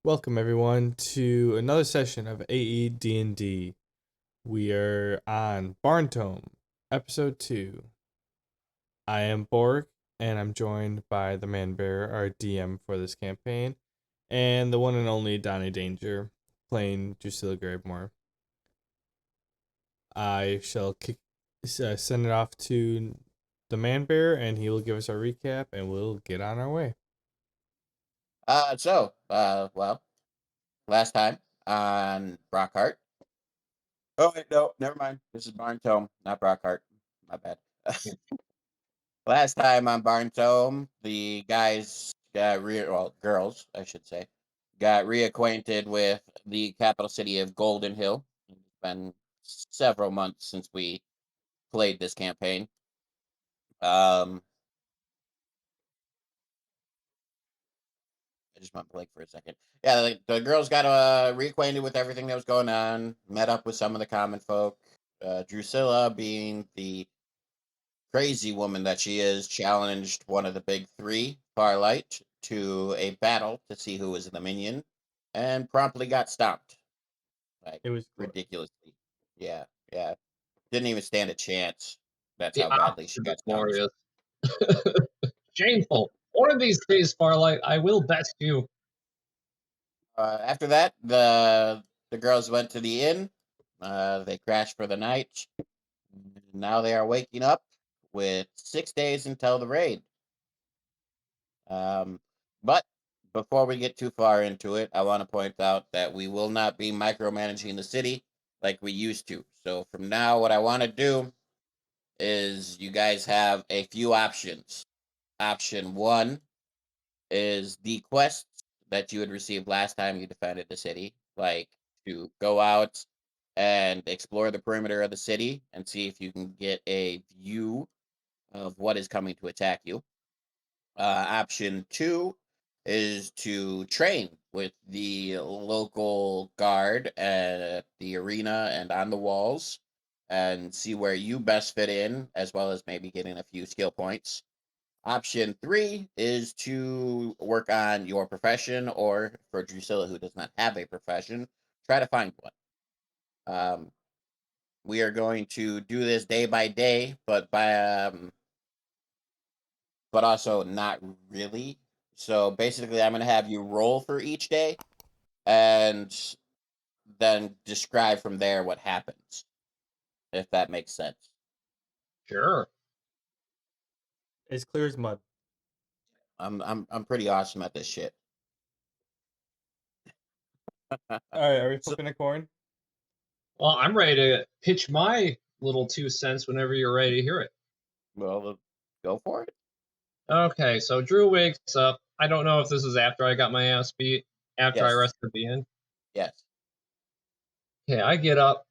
Welcome everyone to another session of AED&D. We are on Barntome, episode 2. I am Borg, and I'm joined by the Man Bear, our DM for this campaign, and the one and only Donnie Danger, playing Drusilla Grabemore. I shall send it off to the Man Bear, and he will give us a recap, and we'll get on our way. Well, last time on Brockhart. Oh wait, no, never mind. This is Barntome, not Brockhart. My bad. Last time on Barntome, the guys girls, I should say, got reacquainted with the capital city of Golden Hill. It's been several months since we played this campaign. I just went blank for a second. Yeah, the girls got reacquainted with everything that was going on, met up with some of the common folk. Drusilla, being the crazy woman that she is, challenged one of the big three, Farlight, to a battle to see who was the minion, and promptly got stomped. Like, It was ridiculously. Yeah, yeah. Didn't even stand a chance. That's The how badly she opposite of got stomped. glorious. Shameful. One of these days, Farlight, I will best you. After that, the girls went to the inn. They crashed for the night. Now they are waking up with 6 days until the raid. But before we get too far into it, I want to point out that we will not be micromanaging the city like we used to. So from now, what I want to do is you guys have a few options. Option 1 is the quests that you had received last time you defended the city, like to go out and explore the perimeter of the city and see if you can get a view of what is coming to attack you. Option 2 is to train with the local guard at the arena and on the walls and see where you best fit in, as well as maybe getting a few skill points. Option 3 is to work on your profession, or for Drusilla, who does not have a profession, try to find one. We are going to do this day by day, but also not really. So basically, I'm going to have you roll for each day, and then describe from there what happens, if that makes sense. Sure. as clear as mud. I'm pretty awesome at this shit. All right, are we So- flipping a coin? Well, I'm ready to pitch my little 2 cents whenever you're ready to hear it. Well, go for it. Okay, so Drew wakes up. I don't know if this is after I got my ass beat, after I Yes. rested the inn. Yes. Okay, I get up.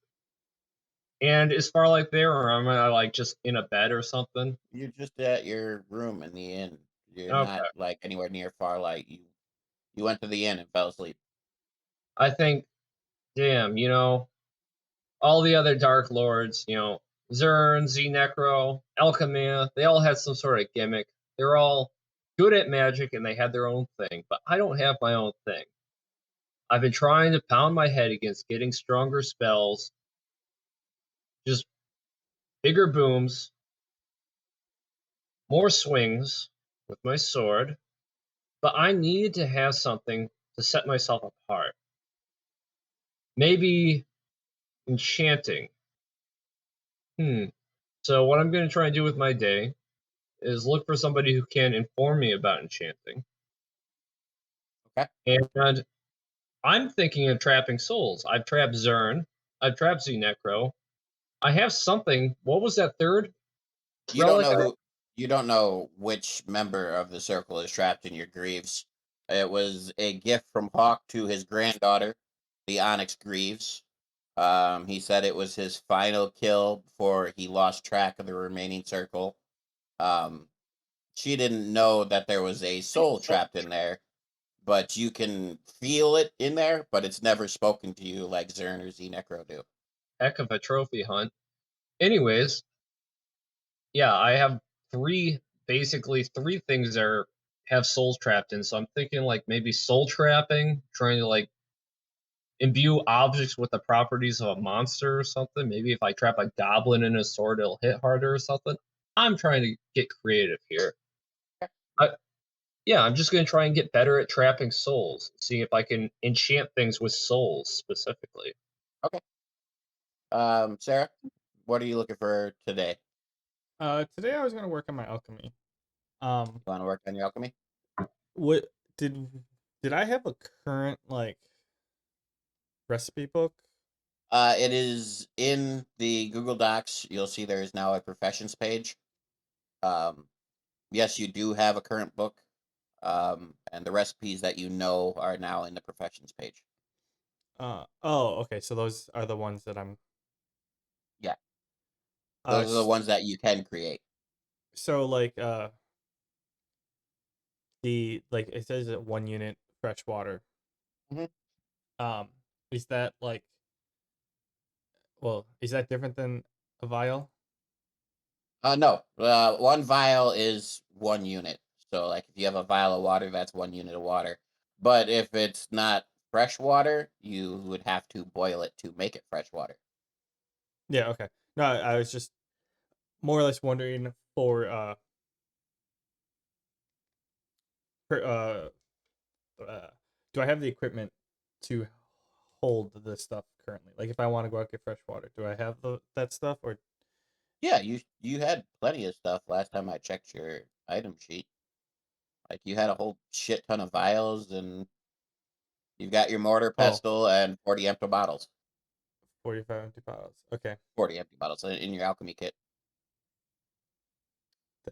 And is Farlight there, or am I like just in a bed or something? You're just at your room in the inn. You're Okay. not like anywhere near Farlight. You went to the inn and fell asleep. I think, damn, all the other Dark Lords, Zern, Z-Necro, Alchemy, they all had some sort of gimmick. They're all good at magic and they had their own thing, but I don't have my own thing. I've been trying to pound my head against getting stronger spells, just bigger booms, more swings with my sword, but I need to have something to set myself apart. Maybe enchanting. So what I'm going to try and do with my day is look for somebody who can inform me about enchanting. Okay. And I'm thinking of trapping souls. I've trapped Zern. I've trapped Z-Necro. I have something. What was that third? You don't relic? know you don't know which member of the circle is trapped in your greaves. It was a gift from Hawk to his granddaughter, the Onyx Greaves. He said it was his final kill before he lost track of the remaining circle. She didn't know that there was a soul trapped in there, but you can feel it in there, but it's never spoken to you like Zern or Z-Necro do. Heck of a trophy hunt. Anyways, yeah, I have basically three things that are have souls trapped in. So I'm thinking like maybe soul trapping, trying to like imbue objects with the properties of a monster or something. Maybe if I trap a goblin in a sword, it'll hit harder or something. I'm trying to get creative here. I, yeah, I'm just gonna try and get better at trapping souls, seeing if I can enchant things with souls specifically. Okay. Sarah, what are you looking for today? Today I was gonna work on my alchemy. Um, You want to work on your alchemy? what did did I have a current like recipe book? It is in the Google Docs. You'll see there is now a professions page. Um, yes, you do have a current book, and the recipes that you know are now in the professions page. Oh, okay. So those are the ones that I'm. Yeah, Uh, those are the s- ones that you can create. so like the like it says that 1 unit fresh water. Mhm. Um, is that like is that different than a vial? No, one vial is 1 unit. So, like, if you have a vial of water, that's 1 unit of water. But if it's not fresh water, you would have to boil it to make it fresh water. Yeah. Okay. No, I was just more or less wondering for uh, do I have the equipment to hold this stuff currently? Like, if I want to go out get fresh water, do I have that stuff or? Yeah, you had plenty of stuff last time I checked your item sheet. Like, you had a whole shit ton of vials, and you've got your mortar, Oh, pestle, and 40 empty bottles. 45 empty bottles. Okay, 40 empty bottles in your alchemy kit.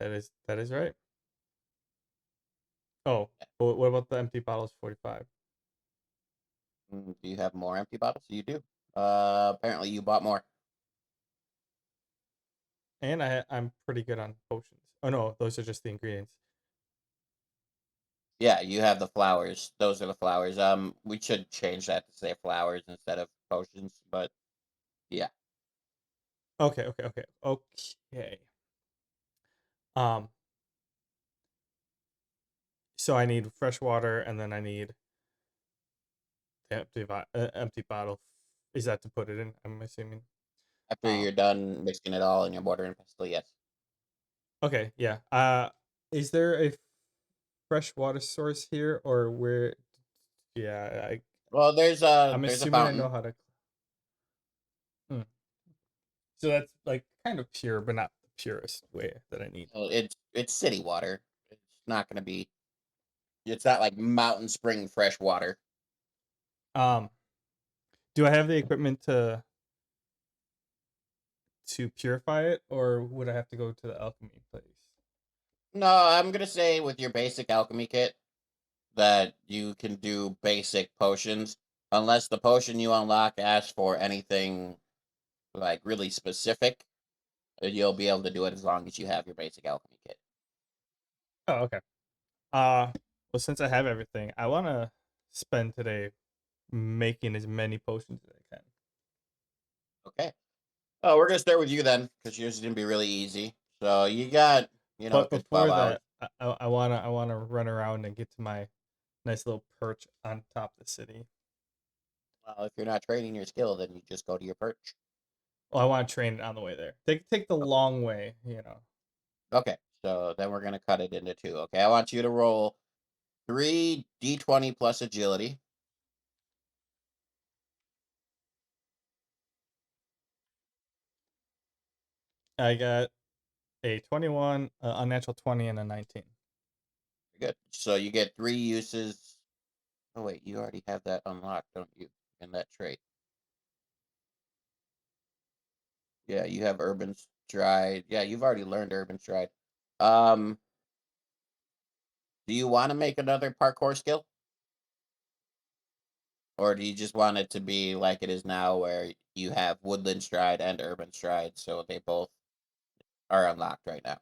that is right. Oh, what about the empty bottles? 45. Do you have more empty bottles? You do. Apparently you bought more. And I'm pretty good on potions. Oh no, those are just the ingredients. Yeah, you have the flowers. Those are the flowers. We should change that to say flowers instead of potions, but yeah. Okay. Um, so I need fresh water, and then I need the empty bottle. Is that to put it in? I'm assuming. After Um, you're done mixing it all in your mortar and pestle, yes. okay, yeah. Is there a fresh water source here, or where? Yeah, Well, I'm there's a assuming I know fountain. how to. Hmm. So that's like kind of pure, but not the purest way that I need. It's city water. It's not gonna be. It's not like mountain spring fresh water. Um, do I have the equipment to purify it, or would I have to go to the alchemy place? No, I'm gonna say with your basic alchemy kit that you can do basic potions, unless the potion you unlock asks for anything like really specific. You'll be able to do it as long as you have your basic alchemy kit. Oh, okay. Uh, well, since I have everything, I want to spend today making as many potions as I can. Okay. Oh, we're gonna start with you then, because yours is gonna be really easy. So you got, a But good 12 before hours. that, I wanna run around and get to my nice little perch on top of the city. Well, if you're not training your skill, then you just go to your perch. Well, I want to train it on the way there. Take the long way. Okay. So then we're gonna cut it into two. Okay. I want you to roll 3d20 plus agility. I got a 21, unnatural 20, and a 19. Good. So you get 3 uses. Oh wait, you already have that unlocked, don't you? In that trait. Yeah, you have Urban Stride. Yeah, you've already learned Urban Stride. Um, do you want to make another parkour skill? Or do you just want it to be like it is now where you have Woodland Stride and Urban Stride, so they both are unlocked right now?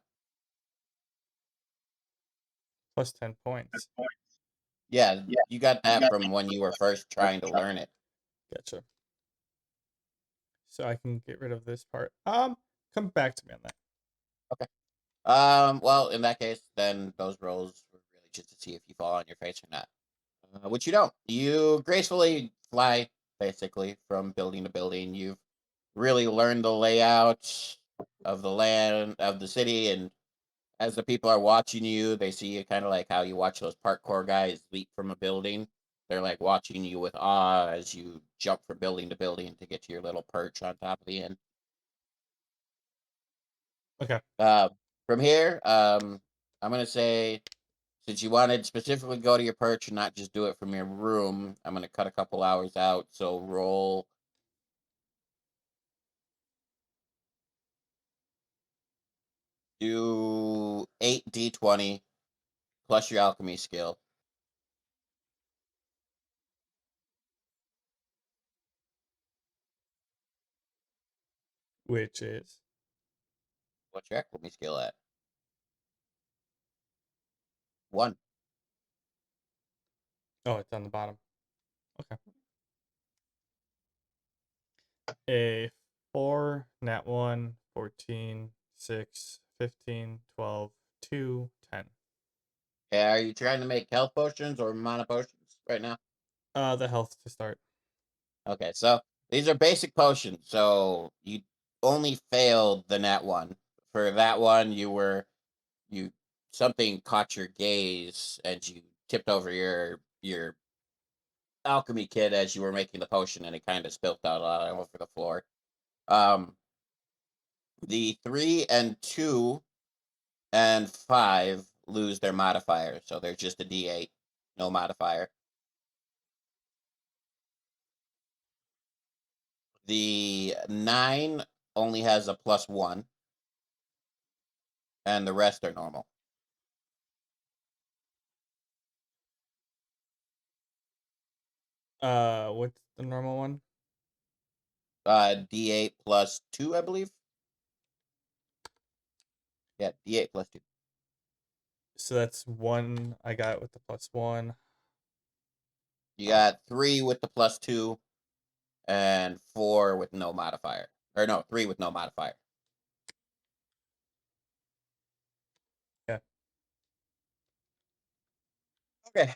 Plus 10 points. Yeah, you got that from when you were first trying to learn it. Gotcha. So I can get rid of this part. Come back to me on that. Okay. Well, in that case, then those rolls were really just to see if you fall on your face or not. Which you don't. You gracefully fly, basically, from building to building. You've really learned the layout of the land, of the city, and as the people are watching you, they see you kind of like how you watch those parkour guys leap from a building. They're like watching you with awe as you jump from building to building to get to your little perch on top of the inn. Okay. From here, I'm gonna say, since you wanted specifically go to your perch and not just do it from your room, I'm gonna cut a couple hours out. So roll. Do 8d20 plus your alchemy skill. Which is What's your alchemy skill at? 1. it's on the bottom. Okay. A 4, nat 1, 14, 6, 15, 12, 2, 10. Okay, are you trying to make health potions or mana potions right now? The health to start. Okay, so these are basic potions. So you only failed the nat 1. For that one, you something caught your gaze and you tipped over your alchemy kit as you were making the potion, and it kind of spilt out all over the floor. Um, the 3 and 2 and 5 lose their modifier, so they're just a D8, no modifier. The 9 only has a +1, and the rest are normal. What's the normal one? D8 plus 2, I believe. Yeah, D8 plus 2. So that's 1 I got with the +1. You got 3 with the +2, and 4 with no modifier. Or no, 3 with no modifier. Yeah. Okay.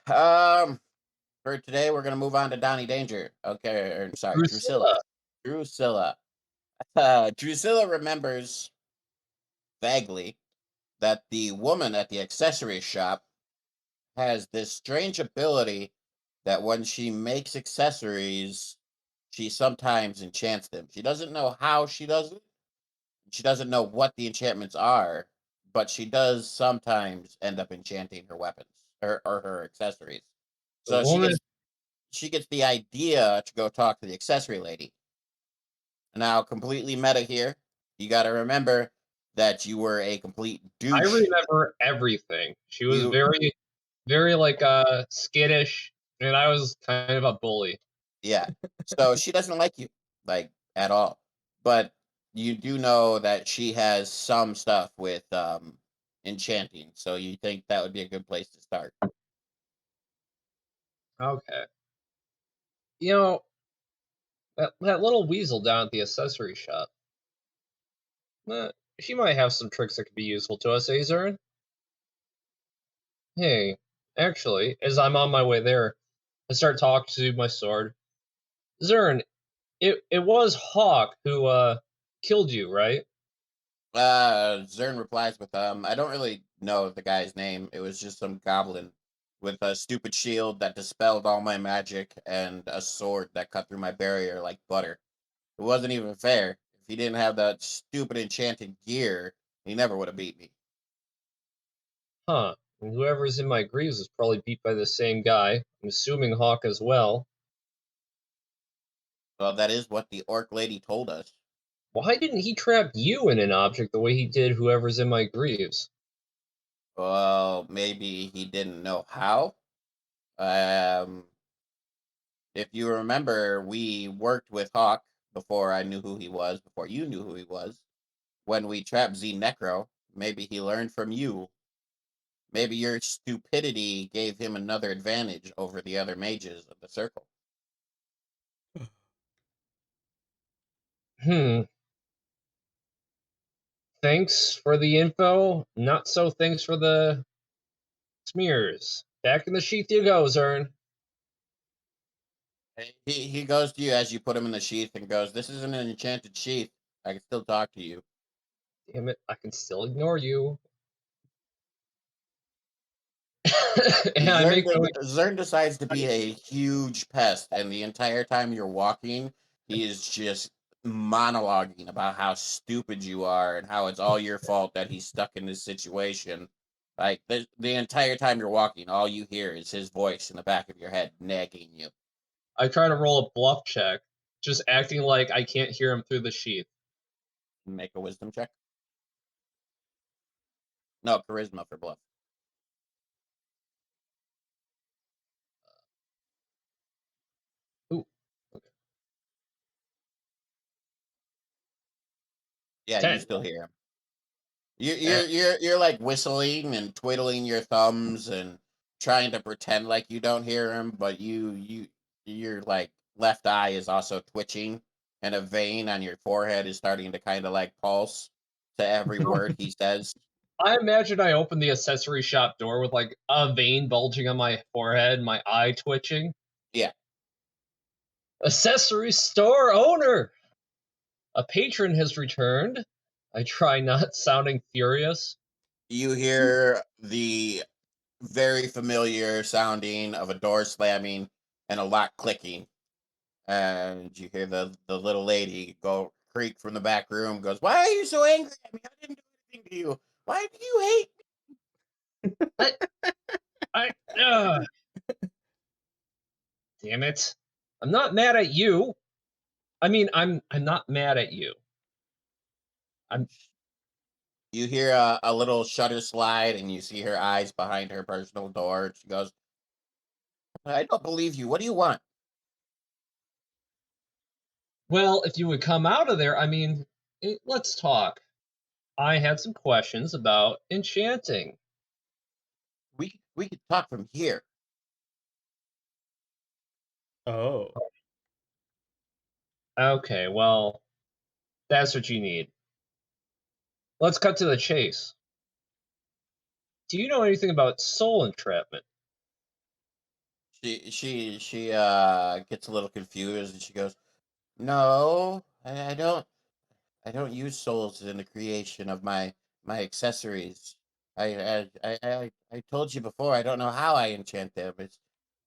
For today, we're gonna move on to Donnie Danger. Okay, or, sorry, Drusilla. Drusilla. Drusilla. Drusilla remembers vaguely that the woman at the accessory shop has this strange ability that when she makes accessories, she sometimes enchants them. She doesn't know how she does it. She doesn't know what the enchantments are, but she does sometimes end up enchanting her weapons or her accessories. The So woman. she gets the idea to go talk to the accessory lady. Now, completely meta here. You got to remember that you were a complete I douche. remember everything. She was You, very, very like skittish, and I was kind of a bully. yeah. So she doesn't like you, like at all. But you do know that she has some stuff with enchanting. So you think that would be a good place to start. Okay. You know, that little weasel down at the accessory shop. Uh, she might have some tricks that could be useful to us, Azern. Hey, actually, as I'm on my way there, I start talking to my sword. Zern, it was Hawk who killed you, right? Zern replies with, I don't really know the guy's name. It was just some goblin with a stupid shield that dispelled all my magic and a sword that cut through my barrier like butter. It wasn't even fair. If he didn't have that stupid enchanted gear, he never would have beat me. Huh. And whoever's in my greaves is probably beat by the same guy. I'm assuming Hawk as well. Well, that is what the orc lady told us. Why didn't he trap you in an object the way he did whoever's in my greaves? Well, maybe he didn't know how. Um, if you remember, we worked with Hawk before I knew who he was, before you knew who he was. When we trapped Z Necro, maybe he learned from you. Maybe your stupidity gave him another advantage over the other mages of the circle. Hmm. Thanks for the info. Not so thanks for the Smears. Back in the sheath you go, Zern. He goes to you as you put him in the sheath and goes, "This isn't an enchanted sheath. I can still talk to you." Damn it, I can still ignore you. And I make my way. Zern decides to be a huge pest, and the entire time you're walking, he is just monologuing about how stupid you are and how it's all your fault that he's stuck in this situation. Like the entire time you're walking, all you hear is his voice in the back of your head nagging you. I try to roll a bluff check, just acting like I can't hear him through the sheath. Make a wisdom check. No, charisma for bluff. Ooh, okay. Yeah, you 10. still hear him. You're Eh, you're you're you're like whistling and twiddling your thumbs and trying to pretend like you don't hear him, but your like left eye is also twitching, and a vein on your forehead is starting to kind of like pulse to every word he says. I imagine I opened the accessory shop door with like a vein bulging on my forehead, my eye twitching. Yeah, Accessory store owner! A patron has returned. I try not sounding furious. you hear the very familiar sounding of a door slamming and a lock clicking, and you hear the little lady go creak from the back room. Goes, "Why are you so angry at me? I didn't do anything to you. Why do you hate I, I, uh, damn it. I'm not mad at you. I mean, I'm not mad at you. I'm You hear a little shutter slide, and you see her eyes behind her personal door. She goes, "I don't believe you. What do you want?" well, if you would come out of there, I mean, let's talk. I had some questions about enchanting. We could talk from here. Oh. Okay, well, that's what you need. Let's cut to the chase. Do you know anything about soul entrapment? She gets a little confused, and she goes, "No, I don't. I don't use souls in the creation of my accessories. I told you before. I don't know how I enchant them. It's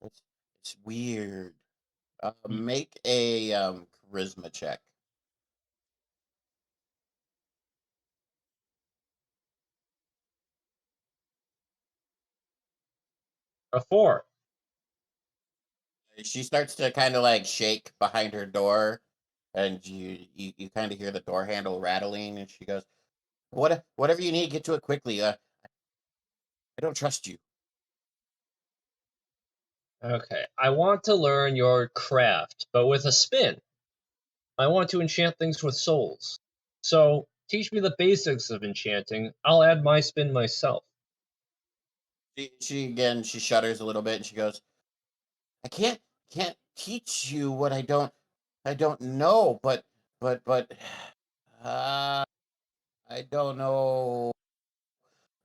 it's weird. Make a charisma check." A 4. She starts to kind of like shake behind her door, and you kind of hear the door handle rattling, and she goes, Whatever you need, get to it quickly. I don't trust you." Okay, I want to learn your craft, but with a spin. I want to enchant things with souls. So, teach me the basics of enchanting. I'll add my spin myself. She again she shudders a little bit, and she goes, "I can't teach you what I don't know, but uh, I don't know."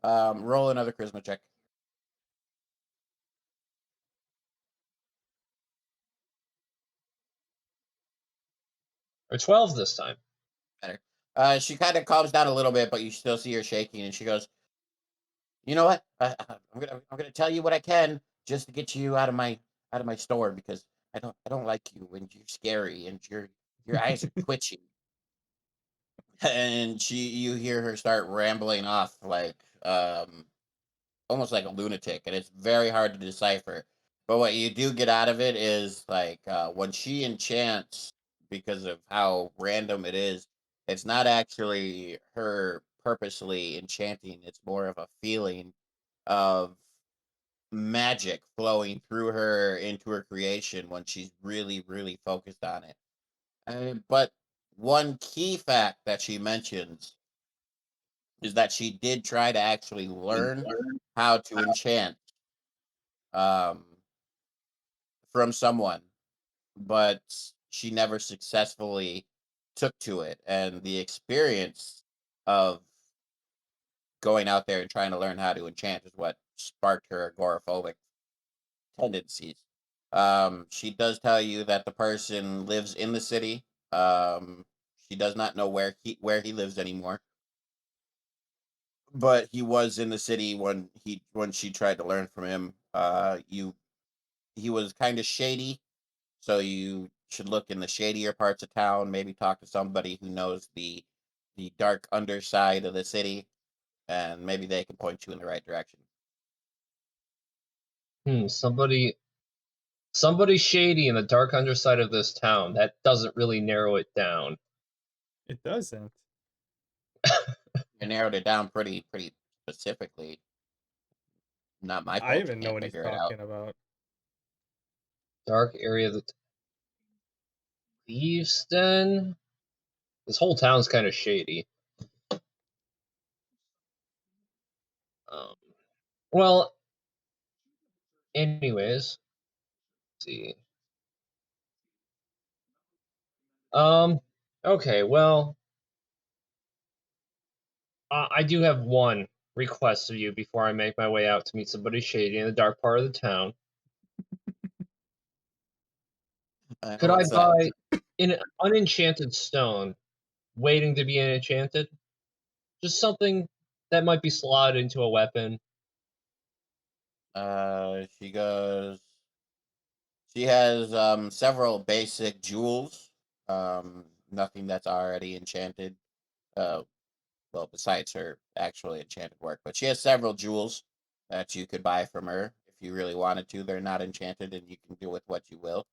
Roll another charisma check. Or 12 this time. Better. She kind of calms down a little bit, but you still see her shaking, and she goes, "You know what? I'm gonna tell you what I can just to get you out of my store because I don't like you and you're scary and your eyes are twitching." And you hear her start rambling off like almost like a lunatic, and it's very hard to decipher. But what you do get out of it is like when she enchants, because of how random it is, it's not actually her purposely enchanting. It's more of a feeling of magic flowing through her into her creation when she's really, really focused on it. But one key fact that she mentions is that she did try to actually learn how to enchant um, from someone, but she never successfully took to it. And the experience of going out there and trying to learn how to enchant is what sparked her agoraphobic tendencies. She does tell you that the person lives in the city. She does not know where he lives anymore, but he was in the city when she tried to learn from him. He was kind of shady, so you should look in the shadier parts of town. Maybe talk to somebody who knows the dark underside of the city, and maybe they can point you in the right direction. Somebody shady in the dark underside of this town. That doesn't really narrow it down. It doesn't. You narrowed it down pretty specifically. Not my I fault. You even know can't what he's figure it out. talking about. Dark area of the Thieves Den. This whole town's kind of shady. Um, well, anyways, let's see. Okay, well, I do have one request of you before I make my way out to meet somebody shady in the dark part of the town. Could I What's that? buy an unenchanted stone waiting to be enchanted? Just something that might be slotted into a weapon. She goes. She has several basic jewels. Nothing that's already enchanted. Uh, well, besides her actually enchanted work, but she has several jewels that you could buy from her if you really wanted to. They're not enchanted, and you can do with what you will.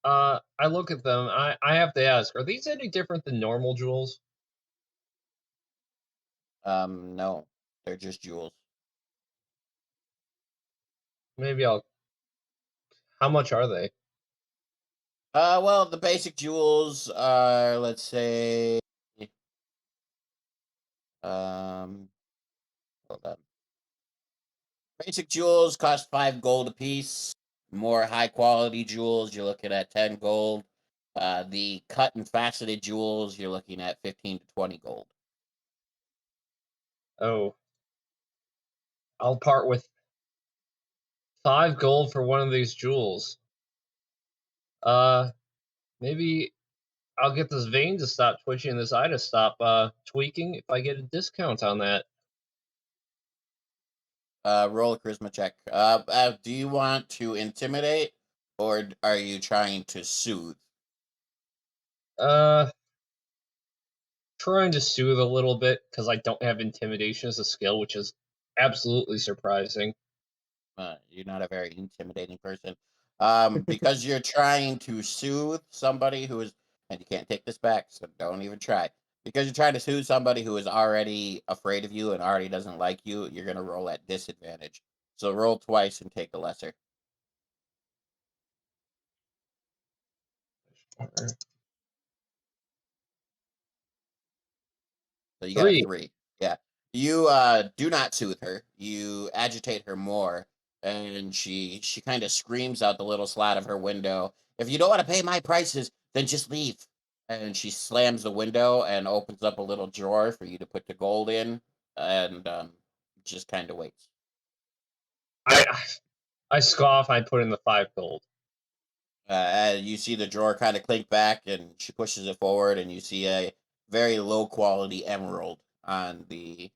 I look at them. I have to ask: are these any different than normal jewels? No, they're just jewels. Maybe I'll. How much are they? Well, the basic jewels are, let's say, um, hold on. Basic jewels cost 5 gold apiece. More high quality jewels, you're looking at 10 gold. The cut and faceted jewels, you're looking at 15 to 20 gold. Oh, I'll part with 5 gold for one of these jewels. Uh, Maybe I'll get this vein to stop twitching, and this eye to stop tweaking if I get a discount on that. Roll a charisma check. Do you want to intimidate or are you trying to soothe? Uh, Trying to soothe a little bit because I don't have intimidation as a skill, which is absolutely surprising. You're not a very intimidating person. Because you're trying to soothe somebody who is, and you can't take this back, so don't even try. Because you're trying to soothe somebody who is already afraid of you and already doesn't like you, you're gonna roll at disadvantage. So roll twice and take a lesser. So you got a 3. 3. Yeah. You do not soothe her. You agitate her more, and she kind of screams out the little slot of her window. If you don't want to pay my prices, then just leave. And she slams the window and opens up a little drawer for you to put the gold in, and just kind of waits. I I scoff. I put in the 5 gold. You see the drawer kind of clink back, and she pushes it forward, and you see a very low quality emerald on the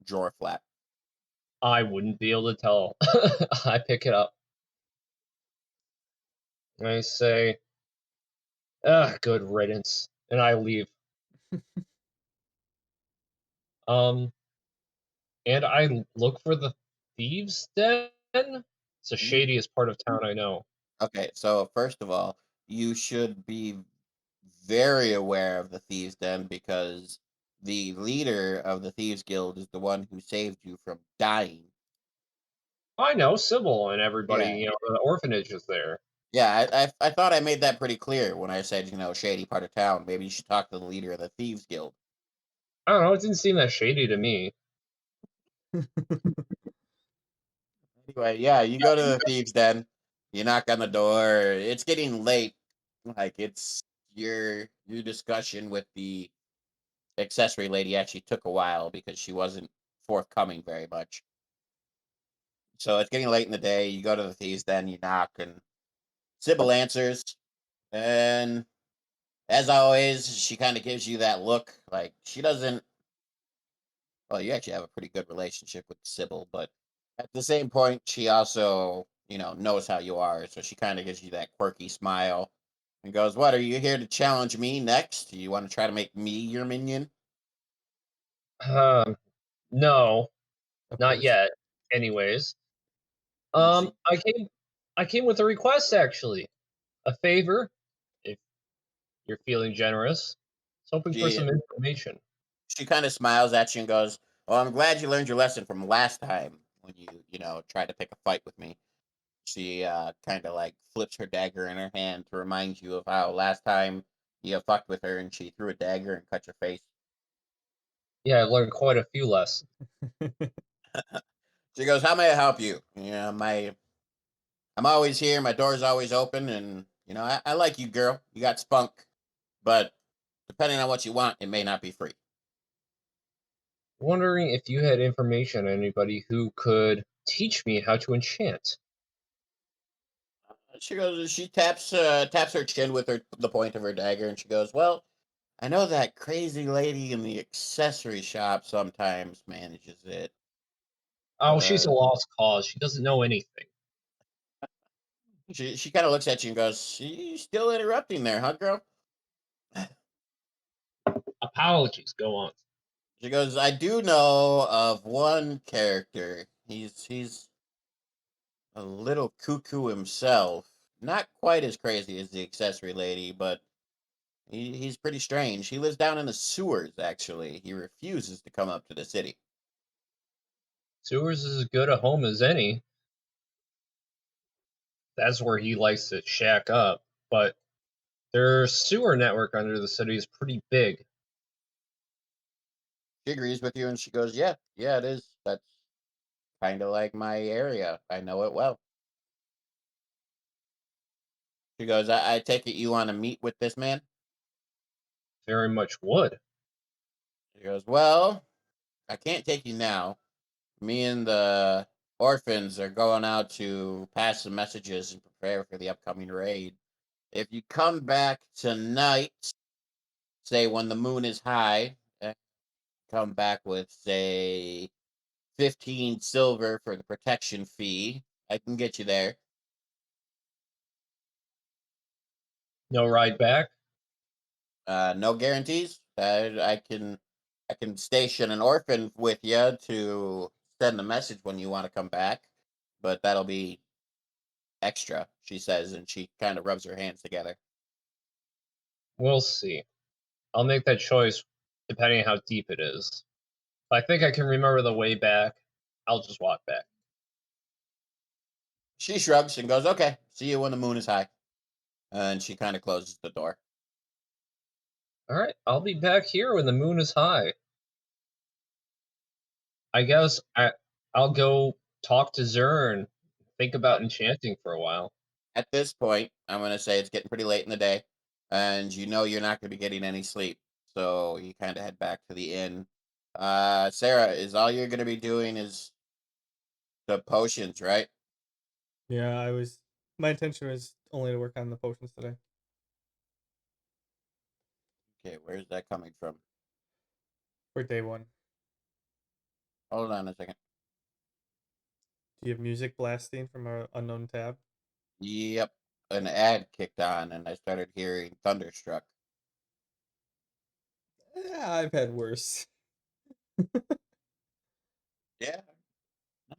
drawer flap. I wouldn't be able to tell. I pick it up. I say, good riddance," and I leave. Um, and I look for the thieves' den. It's the You shadiest part of town I know. Okay, so first of all, you should be very aware of the Thieves' Den because the leader of the Thieves Guild is the one who saved you from dying. I know Sybil and everybody. Yeah, The orphanage is there. yeah. I thought I made that pretty clear when I said shady part of town. Maybe you should talk to the leader of the Thieves Guild. I don't know. It didn't seem that shady to me. Anyway, yeah, you go to the Thieves' Den. You knock on the door. It's getting late. Like it's your discussion with the accessory lady actually took a while because she wasn't forthcoming very much. So it's getting late in the day. You go to the thieves, then you knock, and Sybil answers. And as always, she kind of gives you that look. Like, she doesn't. Well, you actually have a pretty good relationship with Sybil, but at the same point, she also, knows how you are. So she kind of gives you that quirky smile and goes, "What, are you here to challenge me next? Do you want to try to make me your minion?" Um, no, Of not course. yet. Anyways, She, I came with a request actually, a favor. If you're feeling generous, I was hoping for she, some information. she kind of smiles at you and goes, "Well, I'm glad you learned your lesson from last time when you tried to pick a fight with me." She kind of like flips her dagger in her hand to remind you of how last time you fucked with her and she threw a dagger and cut your face. Yeah, I learned quite a few lessons. She goes, "How may I help you? I'm always here. My door's always open, and I like you, girl. You got spunk, but depending on what you want, it may not be free." Wondering if you had information on anybody who could teach me how to enchant. She goes, she taps her chin with the point of her dagger, and she goes, "Well, I know that crazy lady in the accessory shop sometimes manages it. Oh, she's a Uh, lost cause. She doesn't know anything. she kind of looks at you and goes, "You still interrupting there, huh, girl?" Apologies. Go on. She goes, "I do know of one character. He's a little cuckoo himself. Not quite as crazy as the accessory lady, but he's pretty strange. He lives down in the sewers, actually. He refuses to come up to the city." Sewers is as good a home as any. That's where he likes to shack up. But their sewer network under the city is pretty big. She agrees with you and she goes, "Yeah, yeah, it is. That's kind of like my area. I know it well." She goes, I take it you want to meet with this man?" Very much would. She goes, "Well, I can't take you now. Me and the orphans are going out to pass some messages and prepare for the upcoming raid. If you come back tonight, say when the moon is high, come back with, say, 15 silver for the protection fee. I can get you there. No ride back. No guarantees. I can station an orphan with you to send a message when you want to come back, but that'll be extra," she says, and she kind of rubs her hands together. We'll see. I'll make that choice depending on how deep it is. If I think I can remember the way back, I'll just walk back. She shrugs and goes, "Okay, see you when the moon is high." And she kind of closes the door. All right, I'll be back here when the moon is high. I guess I'll go talk to Zern, think about enchanting for a while. At this point, I'm going to say it's getting pretty late in the day, and you're not going to be getting any sleep. So you kind of head back to the inn. Sarah, is all you're going to be doing is the potions, right? Yeah, my intention was only to work on the potions today Okay, where's that coming from? for day one. Hold on a second. Do you have music blasting from our unknown tab? Yep, an ad kicked on, and I started hearing Thunderstruck. I've had worse. Yeah, not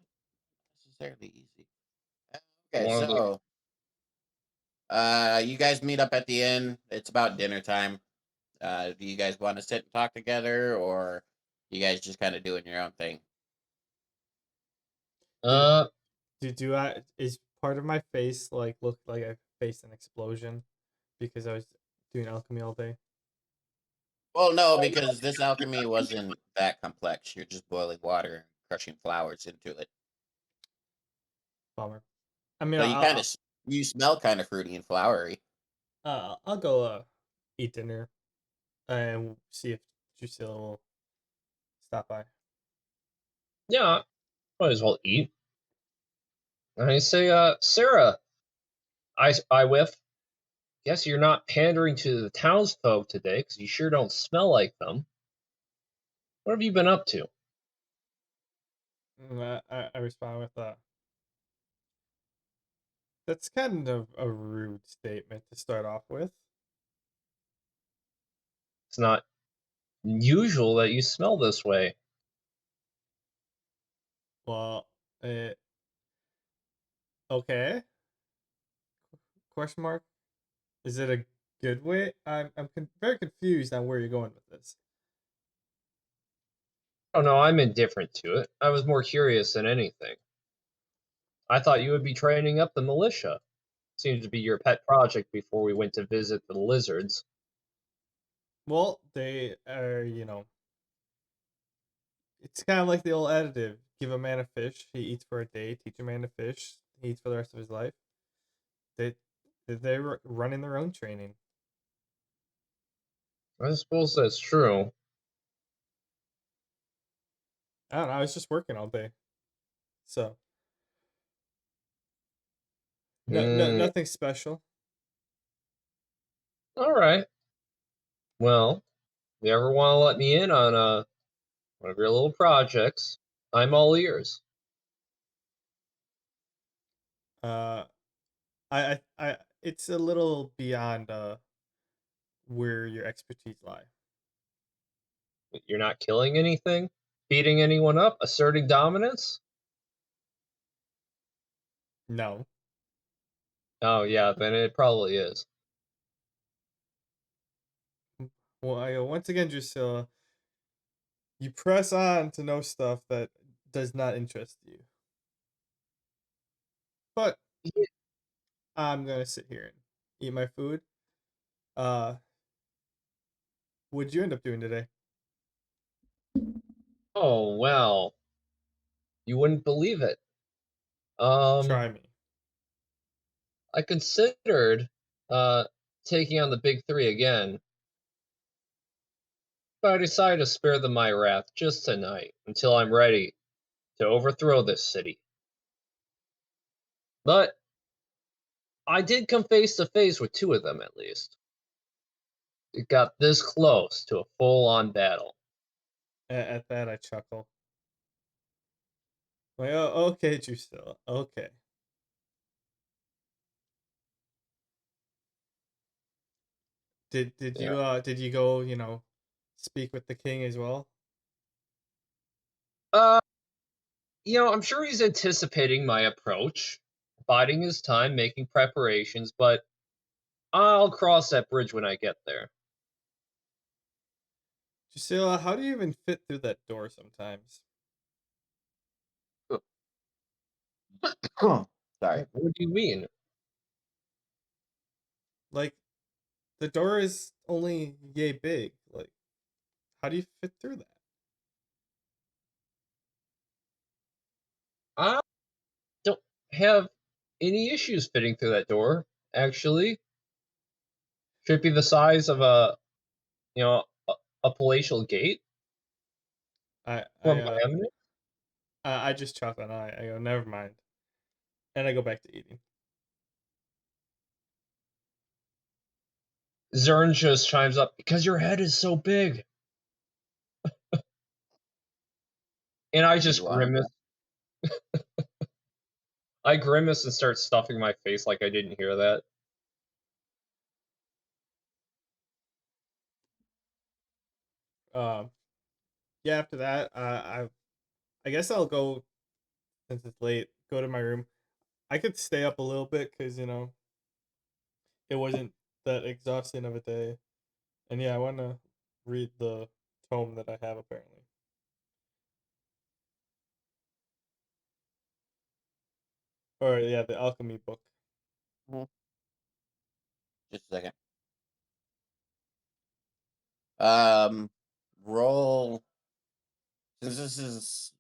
necessarily easy. Okay, One of the so you guys meet up at the inn. It's about dinner time. Do you guys want to sit and talk together, or you guys just kind of doing your own thing? Do uh do I is part of my face like look like I faced an explosion because I was doing alchemy all day? Well, no, because this alchemy wasn't that complex. You're just boiling water and crushing flowers into it. Bummer. I mean, So you smell kind of fruity and flowery. I'll go eat dinner and see if Drusilla will stop by. Yeah, might as well eat. And I say, Sarah, I whiff. Guess you're not pandering to the townsfolk today, because you sure don't smell like them. What have you been up to? I respond with that's kind of a rude statement to start off with. It's not usual that you smell this way. Well, okay. Question mark. Is it a good way? I'm very confused on where you're going with this. Oh no, I'm indifferent to it. I was more curious than anything. I thought you would be training up the militia. Seemed to be your pet project before we went to visit the lizards. Well, they are, it's kind of like the old additive: give a man a fish, he eats for a day; teach a man to fish, he eats for the rest of his life. They they're running their own training. I suppose that's true. I don't know. I was just working all day, so Mm, nothing special. all right. Well, if you ever want to let me in on one of your little projects, I'm all ears. Uh, it's a little beyond where your expertise lie. You're not killing anything, beating anyone up, asserting dominance. No. Oh yeah, then it probably is. Well, once again, Drusilla, you press on to know stuff that does not interest you. But Yeah. I'm gonna sit here and eat my food. Uh, what'd you end up doing today? Oh well, you wouldn't believe it. Um, Try me. I considered uh taking on the big three again, but I decided to spare them my wrath just tonight until I'm ready to overthrow this city. But I did come face to face with two of them at least. It got this close to a full-on battle. At that, I chuckle. Like, oh, okay, Drusilla. Okay. Yeah. Did you go speak with the king as well? Uh, I'm sure he's anticipating my approach, biding his time, making preparations, but I'll cross that bridge when I get there. Drusilla, how do you even fit through that door sometimes? Sorry. What do you mean? Like, the door is only yay big. Like, how do you fit through that? I don't have any issues fitting through that door, actually. Should be the size of you know, a palatial gate I I from uh diameter. I just chuckle and I go, never mind, and I go back to eating. Zern just chimes up, because your head is so big. And I Do you just want grimace. to? I grimace and start stuffing my face like I didn't hear that. Um, yeah. After that, I guess I'll go since it's late. Go to my room. I could stay up a little bit because it wasn't that exhausting of a day, and yeah, I want to read the tome that I have apparently. Or yeah, the alchemy book. Mhm. Just a second. Roll. Since this is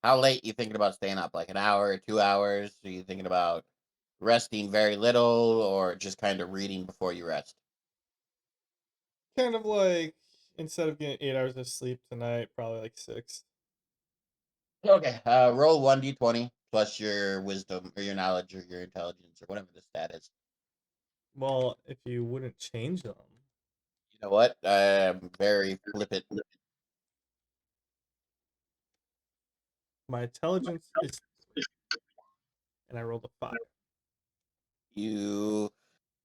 how late you thinking about staying up? Like an hour, 2 hours? Are you thinking about resting very little, or just kind of reading before you rest? Kind of like instead of getting 8 hours of sleep tonight, probably like 6. Okay. Roll 1d20 plus your wisdom or your knowledge or your intelligence or whatever the stat is. Well, if you wouldn't change them. You know what? I'm very flippant. My intelligence is 3, and I rolled a 5. You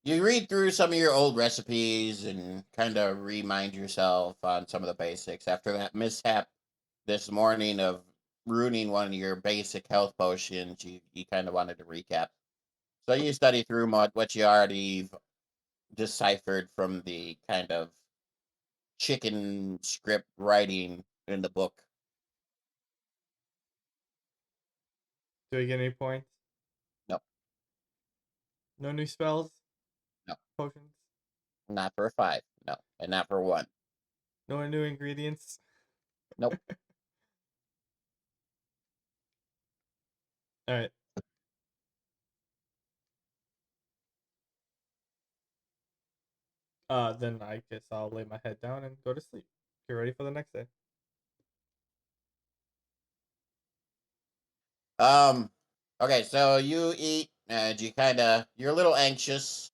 read through some of your old recipes and kind of remind yourself on some of the basics after that mishap this morning of ruining one of your basic health potions. You kind of wanted to recap. So you study through what you already deciphered from the kind of chicken script writing in the book. Do I get any points? No, No new spells? no, Potions? not for a 5. No, and not for 1. No new ingredients? Nope. Alright. Then I guess I'll lay my head down and go to sleep. Get ready for the next day. Okay, so you eat and you're a little anxious,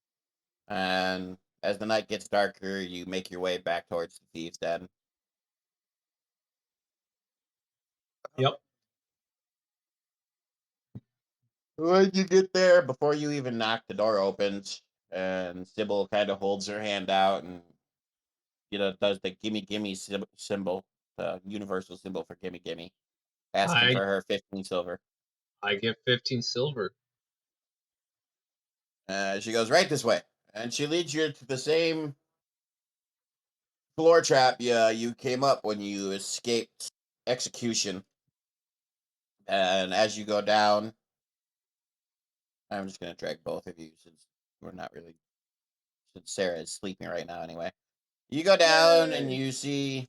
and as the night gets darker, you make your way back towards the thieves' den. Yep. When you get there, before you even knock, the door opens, and Sybil kind of holds her hand out and does the gimme gimme symbol, the universal symbol for gimme gimme, asking I for her 15 silver. I get 15 silver. She goes right this way, and she leads you to the same floor trap you came up when you escaped execution. And as you go down, I'm just gonna drag both of you since we're not really since Sarah is sleeping right now anyway. You go down and Yay! you see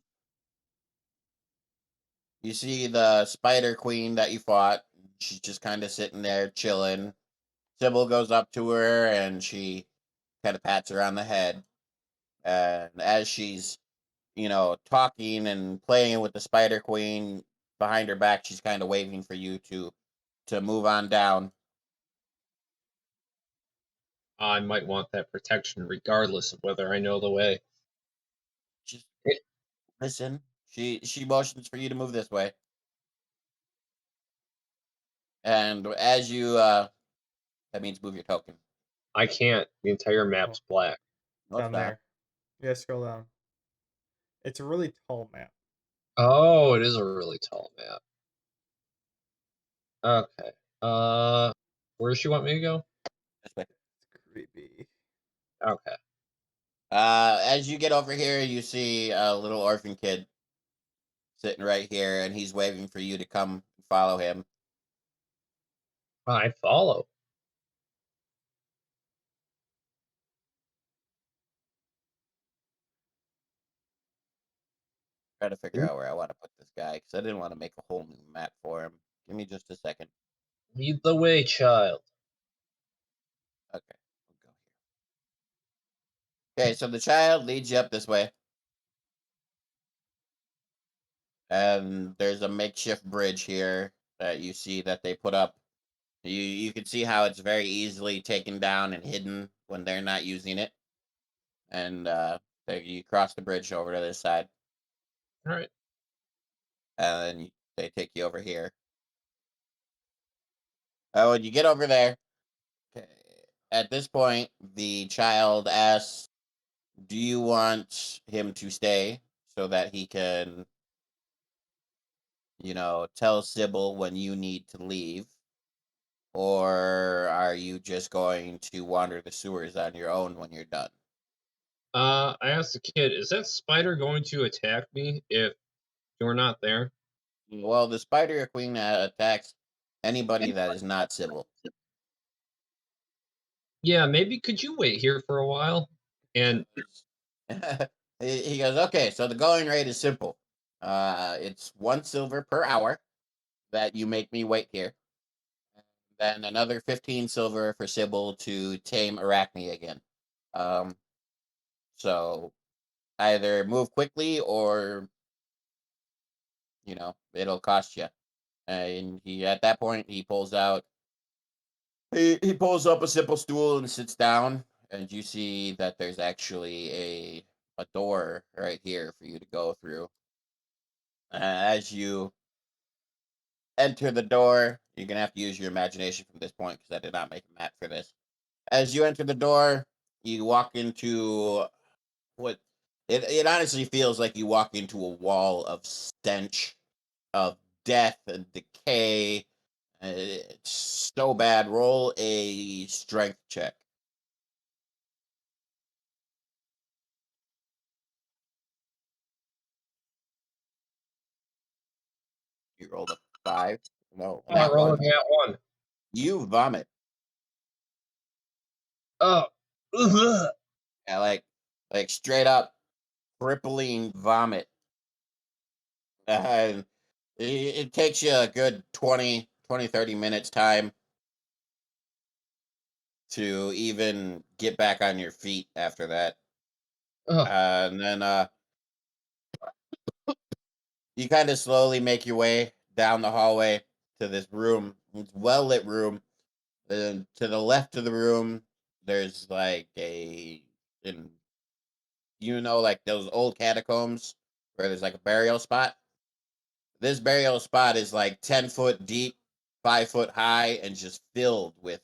the spider queen that you fought. She's just kind of sitting there chilling. Sybil goes up to her and she kind of pats her on the head. And as she's, talking and playing with the spider queen behind her back, she's kind of waving for you to move on down. I might want that protection regardless of whether I know the way. Just It, listen. She motions for you to move this way. And as you that means move your token. I can't. The entire Oh, map's black. No, it's down not. there. Yeah, scroll down. It's a really tall map. Oh, it is a really tall map. Okay. Where does she want me to go? This way. It's creepy. Okay. As you get over here, you see a little orphan kid sitting right here, and he's waving for you to come follow him. I follow. Trying to figure out where I want to put this guy because I didn't want to make a whole new map for him. Give me just a second. Lead the way, child. Okay, we'll go here. Okay, so the child leads you up this way, and there's a makeshift bridge here that you see that they put up. You can see how it's very easily taken down and hidden when they're not using it. And you cross the bridge over to this side, All right. and then they take you over here. Oh, when you get over there, okay, at this point, the child asks, "Do you want him to stay so that he can, tell Sybil when you need to leave, or are you just going to wander the sewers on your own when you're done?" I asked the kid, is that spider going to attack me if you're not there? Well, the spider queen attacks anybody that is not Sybil. Yeah, maybe could you wait here for a while? And He goes, okay, so the going rate is simple. It's 1 silver per hour that you make me wait here. Then another 15 silver for Sybil to tame Arachne again. Um, so either move quickly or it'll cost you. And he at that point he pulls out he pulls up a simple stool and sits down, and you see that there's actually a door right here for you to go through. As you enter the door, you're gonna have to use your imagination from this point because I did not make a map for this. As you enter the door, you walk into what it honestly feels like you walk into a wall of stench, of death and decay. It's so bad. Roll a strength check. You rolled a 5. No, Oh, not one. rolling that one. You vomit. Oh, ugh. Yeah, like straight up crippling vomit. And it takes you a good 30 minutes time to even get back on your feet after that. Ugh. And then you kind of slowly make your way down the hallway to this room. It's well lit room. And to the left of the room, there's like in like those old catacombs where there's like a burial spot. This burial spot is like 10 foot deep, 5 foot high, and just filled with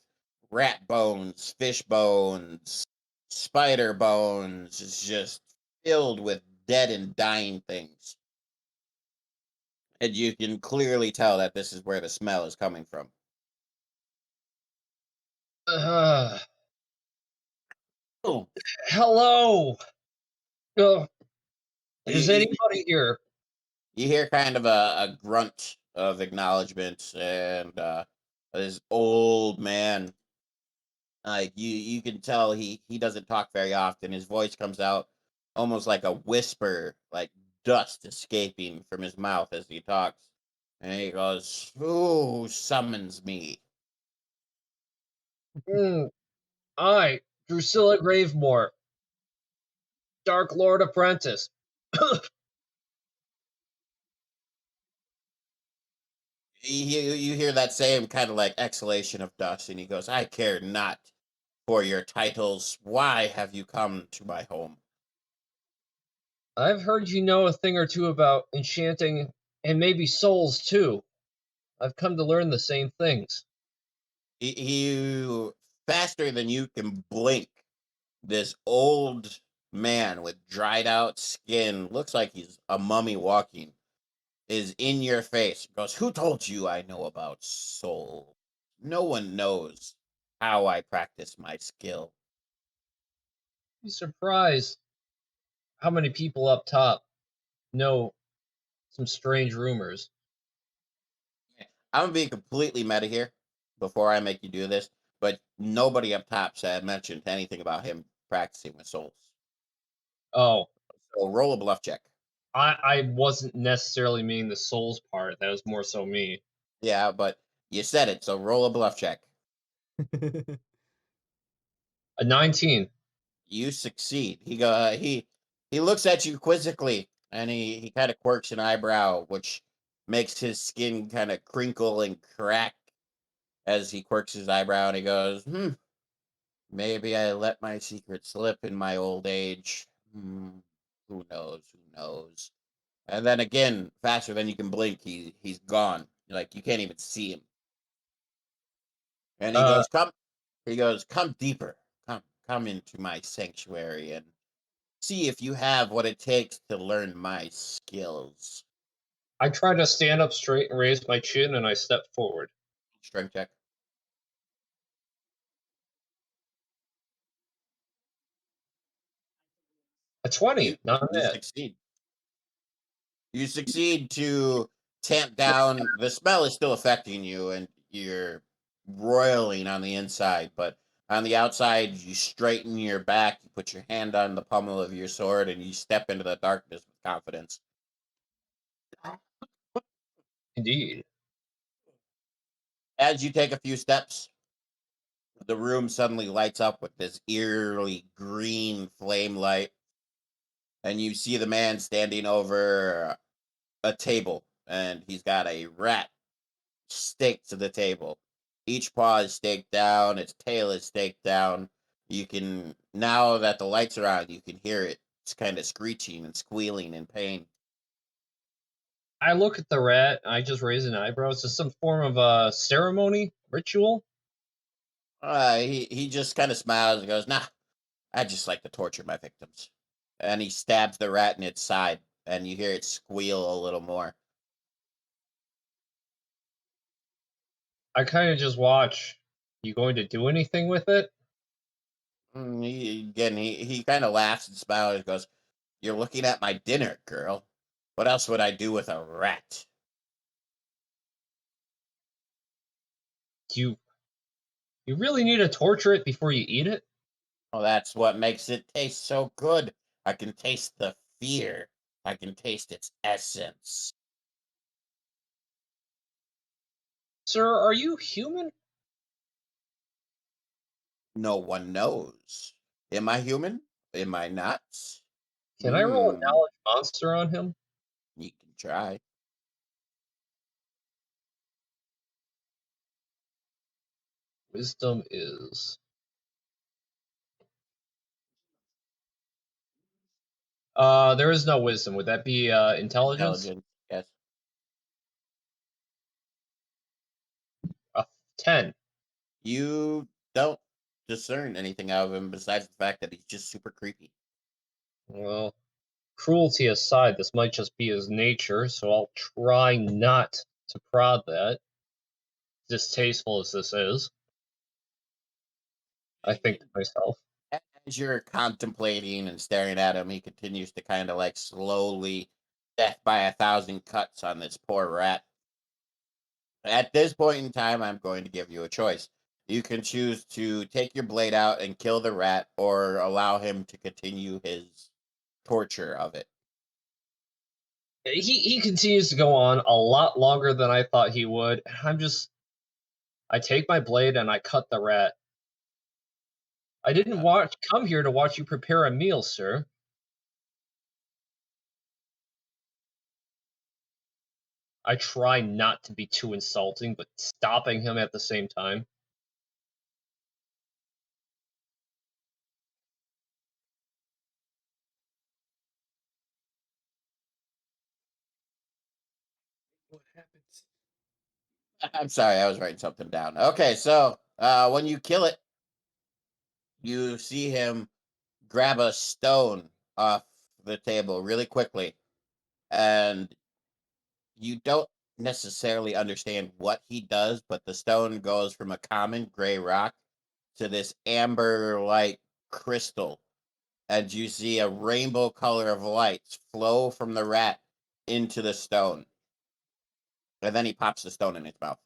rat bones, fish bones, spider bones. It's just filled with dead and dying things. And you can clearly tell that this is where the smell is coming from. Ugh. Oh, Hello. Ugh. Is you, anybody here? you hear kind of a grunt of acknowledgement, and this old man, like you can tell he doesn't talk very often. His voice comes out almost like a whisper, like dust escaping from his mouth as he talks. And he goes, "Who summons me?" Mm, I, Drusilla Gravemore, Dark Lord Apprentice. You hear that same kind of like exhalation of dust, and he goes, "I care not for your titles. Why have you come to my home?" I've heard you know a thing or two about enchanting and maybe souls too. I've come to learn the same things. You faster than you can blink. This old man with dried out skin, looks like he's a mummy walking, is in your face. Goes, "Who told you I know about soul? No one knows how I practice my skill." Be surprised how many people up top know some strange rumors. I'm gonna be completely meta here before I make you do this, but nobody up top said mentioned anything about him practicing with souls. Oh, So roll a bluff check. I wasn't necessarily meaning the souls part. That was more so me. Yeah, but you said it, so roll a bluff check. A 19. You succeed. He looks at you quizzically, and he kind of quirks an eyebrow, which makes his skin kind of crinkle and crack as he quirks his eyebrow, and he goes, maybe I let my secret slip in my old age. Who knows? Who knows?" And then again, faster than you can blink, he's gone. Like you can't even see him. And he Uh, goes, "Come." He goes, "Come deeper. Come into my sanctuary and see if you have what it takes to learn my skills." I try to stand up straight and raise my chin, and I step forward. Strength check. A You 20. Not you bad. succeed. You succeed to tamp down. The smell is still affecting you, and you're roiling on the inside, but on the outside, you straighten your back. You put your hand on the pommel of your sword, and you step into the darkness with confidence. Indeed. As you take a few steps, the room suddenly lights up with this eerily green flame light. and you see the man standing over a table, and he's got a rat staked to the table. Each paw is staked down, its tail is staked down. You can, now that the lights are on, you can hear it. It's kind of screeching and squealing in pain. I look at the rat. I just raise an eyebrow. Is this some form of a ceremony, ritual? He just kind of smiles and goes, "Nah, I just like to torture my victims." And he stabs the rat in its side, and you hear it squeal a little more. I kind of just watch. You going to do anything with it? He kind of laughs and smiles and goes, "You're looking at my dinner, girl. What else would I do with a rat?" You you really need to torture it before you eat it? Well, that's what makes it taste so good. I can taste the fear. I can taste its essence. Sir, are you human? No one knows. Am I human? Am I not? Can I roll a Hmm. knowledge monster on him? You can try. Wisdom is. There is no wisdom. Would that be intelligence? Intelligence. Yes. 10. You don't discern anything out of him besides the fact that he's just super creepy. Well, cruelty aside, this might just be his nature, so I'll try not to prod that, distasteful as this is. I think to myself. As you're contemplating and staring at him, he continues to kind of like slowly death by a thousand cuts on this poor rat. At this point in time, I'm going to give you a choice. You can choose to take your blade out and kill the rat, or allow him to continue his torture of it. He continues to go on a lot longer than I thought he would. I take my blade and I cut the rat. I didn't come here to watch you prepare a meal, sir. I try not to be too insulting, but stopping him at the same time. What happens? I'm sorry, I was writing something down. Okay, so when you kill it, you see him grab a stone off the table really quickly, and you don't necessarily understand what he does, but the stone goes from a common gray rock to this amber like crystal, and you see a rainbow color of lights flow from the rat into the stone. And then he pops the stone in his mouth.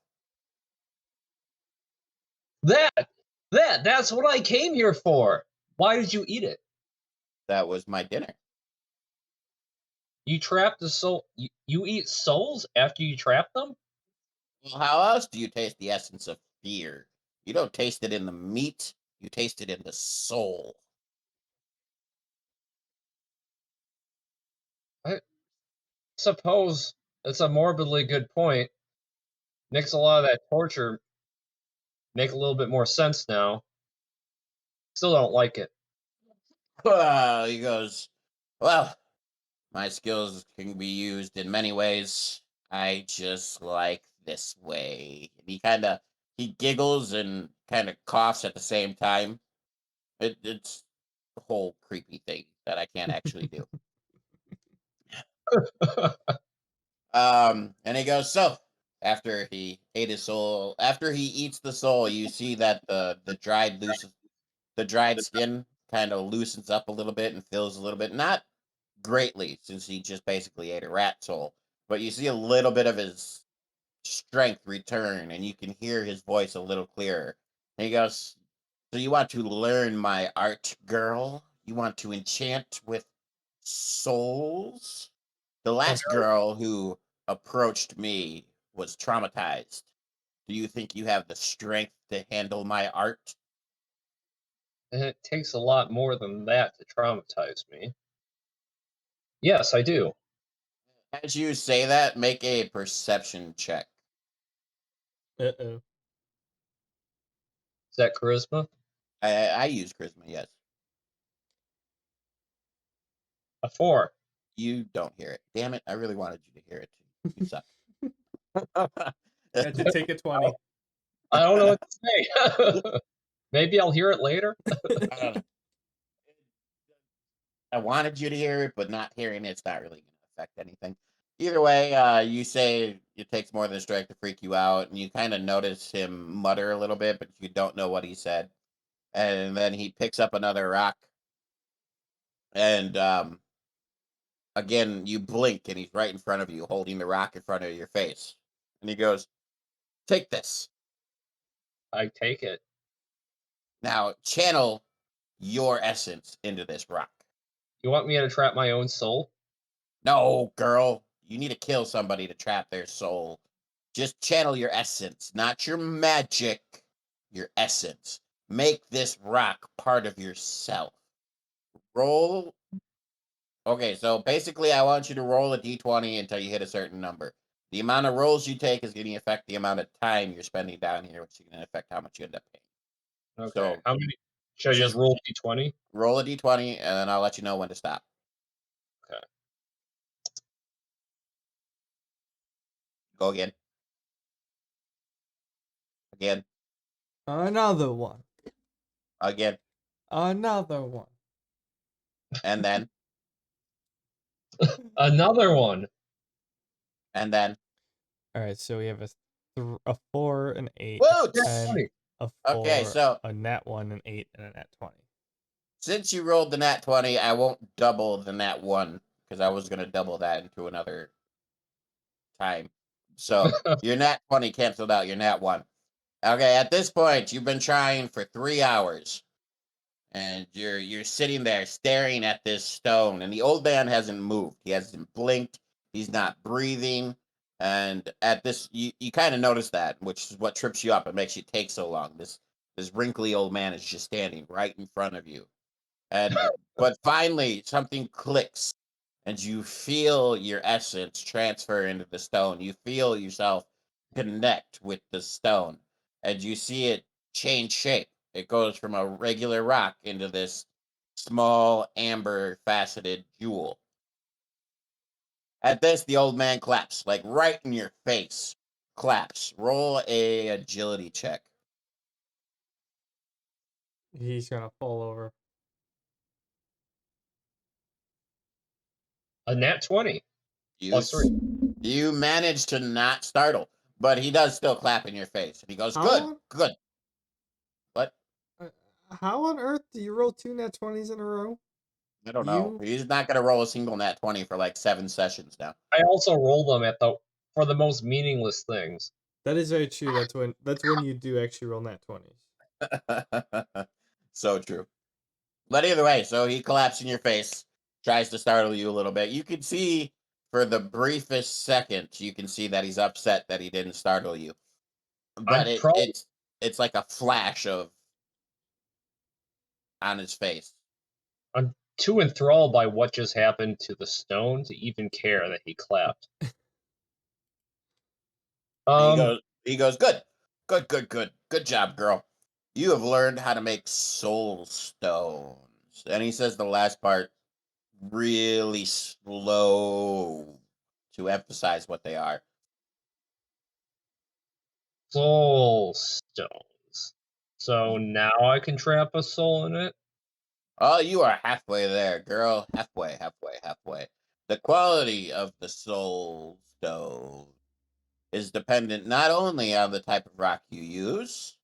That! That's what I came here for! Why did you eat it? That was my dinner. You trap the soul. You eat souls after you trap them? Well, how else do you taste the essence of fear? You don't taste it in the meat, you taste it in the soul. I suppose that's a morbidly good point. Makes a lot of that torture make a little bit more sense now. Still don't like it. Well, he goes, "Well, my skills can be used in many ways. I just like this way." And he giggles and kind of coughs at the same time. It's a whole creepy thing that I can't actually do. And he goes, "So, after he ate his soul, after he eats the soul, you see that the dried skin kind of loosens up a little bit and fills a little bit, not greatly, since he just basically ate a rat soul, but you see a little bit of his strength return, and you can hear his voice a little clearer. And he goes, "So you want to learn my art, girl? You want to enchant with souls? The last girl who approached me was traumatized. Do you think you have the strength to handle my art?" And it takes a lot more than that to traumatize me. Yes, I do. As you say that, make a perception check. Uh-oh. Is that charisma? I use charisma, yes. A 4. You don't hear it. Damn it, I really wanted you to hear it. You suck. Had to take a 20. I don't know what to say. Maybe I'll hear it later. I don't know. I wanted you to hear it, but not hearing it's not really going to affect anything. Either way, you say it takes more than a strike to freak you out, and you kind of notice him mutter a little bit, but you don't know what he said. And then he picks up another rock, and again, you blink, and he's right in front of you, holding the rock in front of your face. And he goes, "Take this. I take it. Now, channel your essence into this rock." You want me to trap my own soul? No, girl. You need to kill somebody to trap their soul. Just channel your essence, not your magic, your essence. Make this rock part of yourself. Roll. Okay, so basically, I want you to roll a d20 until you hit a certain number. The amount of rolls you take is going to affect the amount of time you're spending down here, which is going to affect how much you end up paying. Okay. So How many? Should I just just roll d20? roll a d20, and then I'll let you know when to stop. Okay. Go again. Again. Another one. Again. Another one. And then. Another one. And then. All right, so we have a 4, an 8, Woo! a 10, a 4, Okay, so a nat 1, an 8, and a nat 20. since you rolled the nat 20, I won't double the nat 1 because I was going to double that into another time. So your nat 20 canceled out your nat 1. Okay, at this point, you've been trying for 3 hours. And you're sitting there staring at this stone, and the old man hasn't moved. He hasn't blinked. He's not breathing. And at this, you kind of notice that, which is what trips you up and makes you take so long. This wrinkly old man is just standing right in front of you. And but finally something clicks, and you feel your essence transfer into the stone. You feel yourself connect with the stone, and you see it change shape. It goes from a regular rock into this small amber faceted jewel. At this, the old man claps, like right in your face. Claps. Roll a agility check. He's gonna fall over. A nat 20. You Plus 3. you manage to not startle, but he does still clap in your face, and he goes, How "Good, on, good." What? uh, how on earth do you roll 2 nat 20s in a row? I don't know. You? He's not gonna roll a single nat 20 for like 7 sessions now. I also roll them for the most meaningless things. That is very true. That's when you do actually roll nat 20s. So true. But either way, so he collapses in your face, tries to startle you a little bit. You can see for the briefest second, you can see that he's upset that he didn't startle you. But I'm probably it's like a flash of on his face. I'm too enthralled by what just happened to the stone to even care that he clapped. And Um, he goes, "Good, good, good, good, good job, girl. You have learned how to make soul stones." And he says the last part really slow to emphasize what they are. soul stones. So now I can trap a soul in it. Oh, you are halfway there, girl. Halfway, halfway, halfway. The quality of the soul stone is dependent not only on the type of rock you use.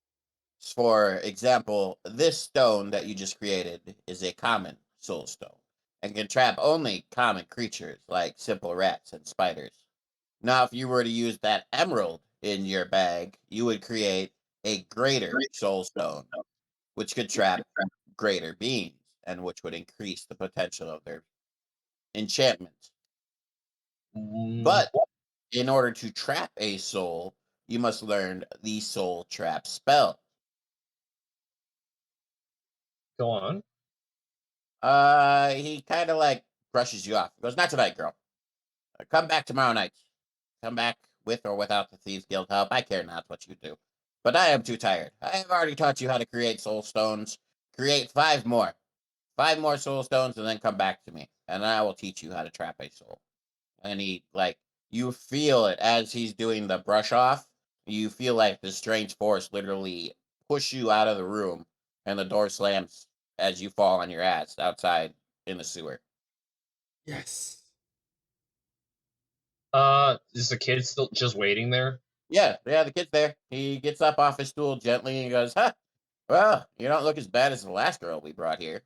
For example, this stone that you just created is a common soul stone and can trap only common creatures like simple rats and spiders. Now, if you were to use that emerald in your bag, you would create a greater soul stone, which could trap greater beings and which would increase the potential of their enchantments. But What? in order to trap a soul, you must learn the soul trap spell. Go on. He kind of like brushes you off. He goes, "Not tonight, girl. Come back tomorrow night. Come back with or without the Thieves Guild help. I care not what you do. But I am too tired. I have already taught you how to create soul stones. Create 5 more. 5 more soul stones, and then come back to me. And I will teach you how to trap a soul." And he, like, you feel it as he's doing the brush off. You feel like the strange force literally push you out of the room, and the door slams as you fall on your ass outside in the sewer. Yes. Is the kid still just waiting there? Yeah, the kid's there. He gets up off his stool gently and goes, "Huh, well, you don't look as bad as the last girl we brought here.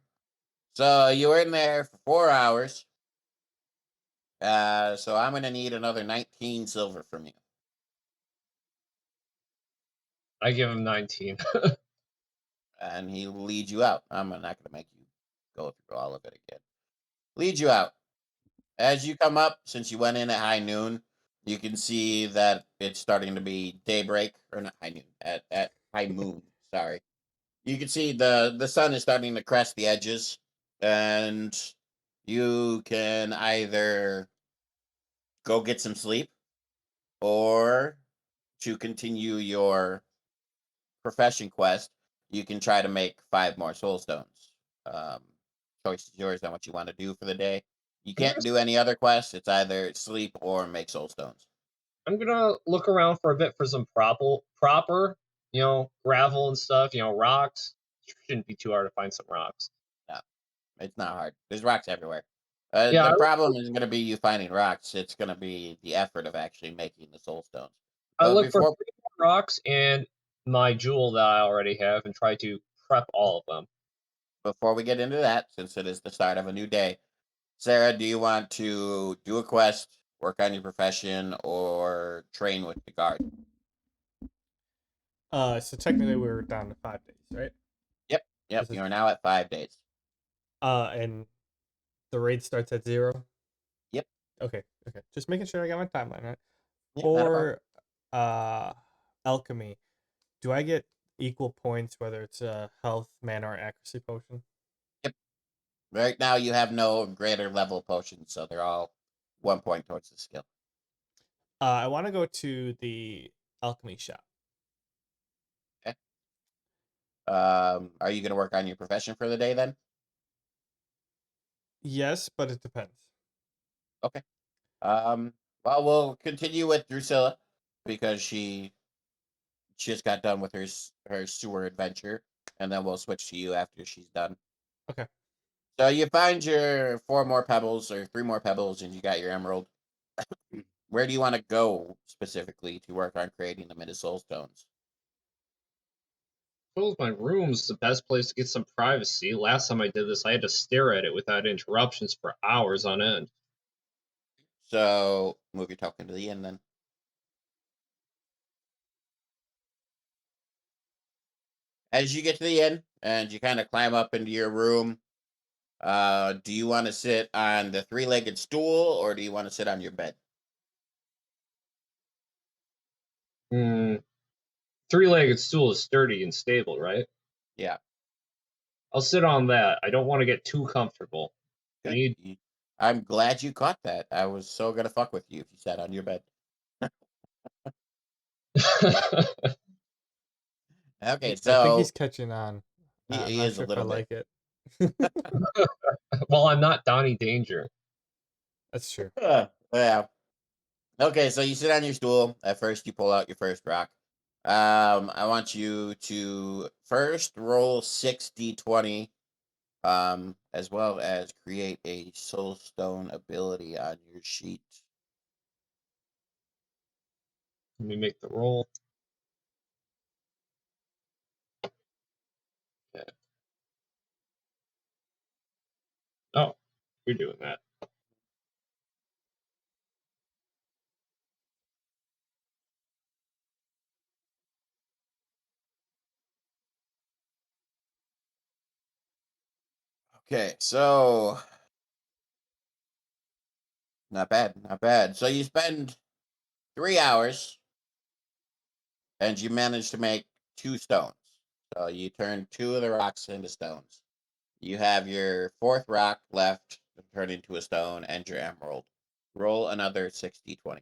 So you were in there for 4 hours. So I'm gonna need another 19 silver from you." I give him 19. And he leads you out. I'm not gonna make you go through all of it again. Leads you out. As you come up, since you went in at high noon, you can see that it's starting to be daybreak, or not high noon, at high moon. Sorry. You can see the sun is starting to crest the edges, and you can either go get some sleep or to continue your profession quest, you can try to make 5 more soul stones. Um, Choice is yours on what you want to do for the day. You I'm can't gonna do any other quests. It's either sleep or make soul stones. I'm gonna look around for a bit for some proper, gravel and stuff. Rocks. Shouldn't be too hard to find some rocks. No, it's not hard. There's rocks everywhere. Yeah, The problem isn't going to be you finding rocks. It's going to be the effort of actually making the soul stones. I But look for before 3 more rocks and my jewel that I already have, and try to prep all of them. before we get into that, since it is the start of a new day, Sarah, do you want to do a quest, work on your profession, or train with the guard? So technically we're down to 5 days, right? Yep. This is You are now at 5 days. and the raid starts at 0. Yep. Okay. Just making sure I got my timeline right. Yeah, not a problem. For alchemy, do I get equal points whether it's a health, mana, or accuracy potion? Yep. Right now you have no greater level potions, so they're all 1 point towards the skill. I want to go to the Alchemy Shop. Okay. Are you going to work on your profession for the day then? Yes, but it depends. Okay. Um, well, we'll continue with Drusilla because she just got done with her sewer adventure, and then we'll switch to you after she's done. Okay. So you find your 4 more pebbles or 3 more pebbles, and you got your emerald. Where do you want to go specifically to work on creating the soul stones? Suppose my room's the best place to get some privacy. Last time I did this, I had to stare at it without interruptions for hours on end. So move your token to the end then. As you get to the end and you kind of climb up into your room, do you want to sit on the 3-legged stool or do you want to sit on your bed? Hmm. Three-legged stool is sturdy and stable, right? Yeah, I'll sit on that. I don't want to get too comfortable. I good. need. I'm glad you caught that. I was so gonna fuck with you if you sat on your bed. Okay, I think so he's catching on. I'm he not is a sure if I little bit. like it. Well, I'm not Donnie Danger. That's true. Yeah. Okay, so you sit on your stool. At first, you pull out your first rock. I want you to first roll 6d20, as well as create a soul stone ability on your sheet. Let me make the roll. Okay. Oh, you're doing that. Okay, so not bad, not bad. So you spend 3 hours and you manage to make 2 stones. So you turn 2 of the rocks into stones. You have your fourth rock left turn into a stone, and your emerald. Roll another 6d20.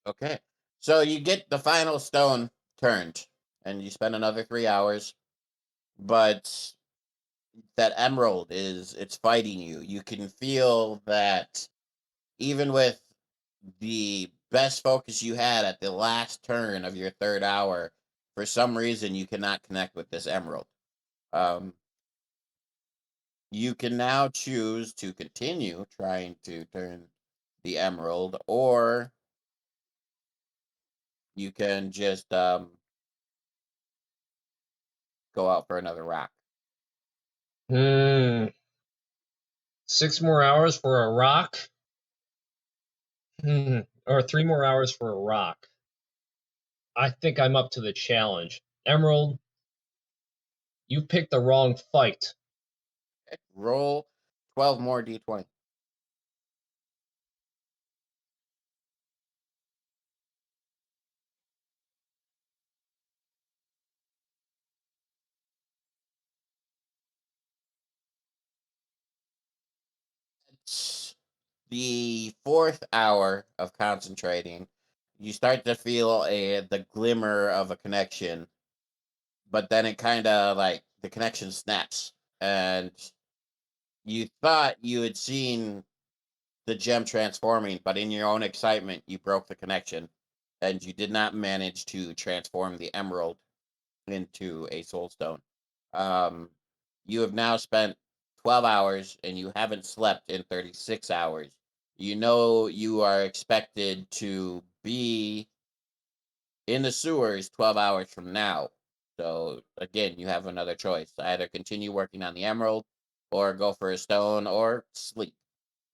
Okay. So you get the final stone turned, and you spend another 3 hours, but that emerald it's fighting you. You can feel that even with the best focus you had at the last turn of your third hour, for some reason you cannot connect with this emerald. Um, you can now choose to continue trying to turn the emerald, or you can just go out for another rock. 6 more hours for a rock? Or 3 more hours for a rock. I think I'm up to the challenge. Emerald, you picked the wrong fight. Okay. Roll 12 more d20. It's the fourth hour of concentrating. You start to feel the glimmer of a connection, but then it kind of like the connection snaps, and you thought you had seen the gem transforming, but in your own excitement, you broke the connection, and you did not manage to transform the emerald into a soul stone. Um, you have now spent 12 hours, and you haven't slept in 36 hours. You know you are expected to be in the sewers 12 hours from now. So again, you have another choice. Either continue working on the emerald, or go for a stone, or sleep.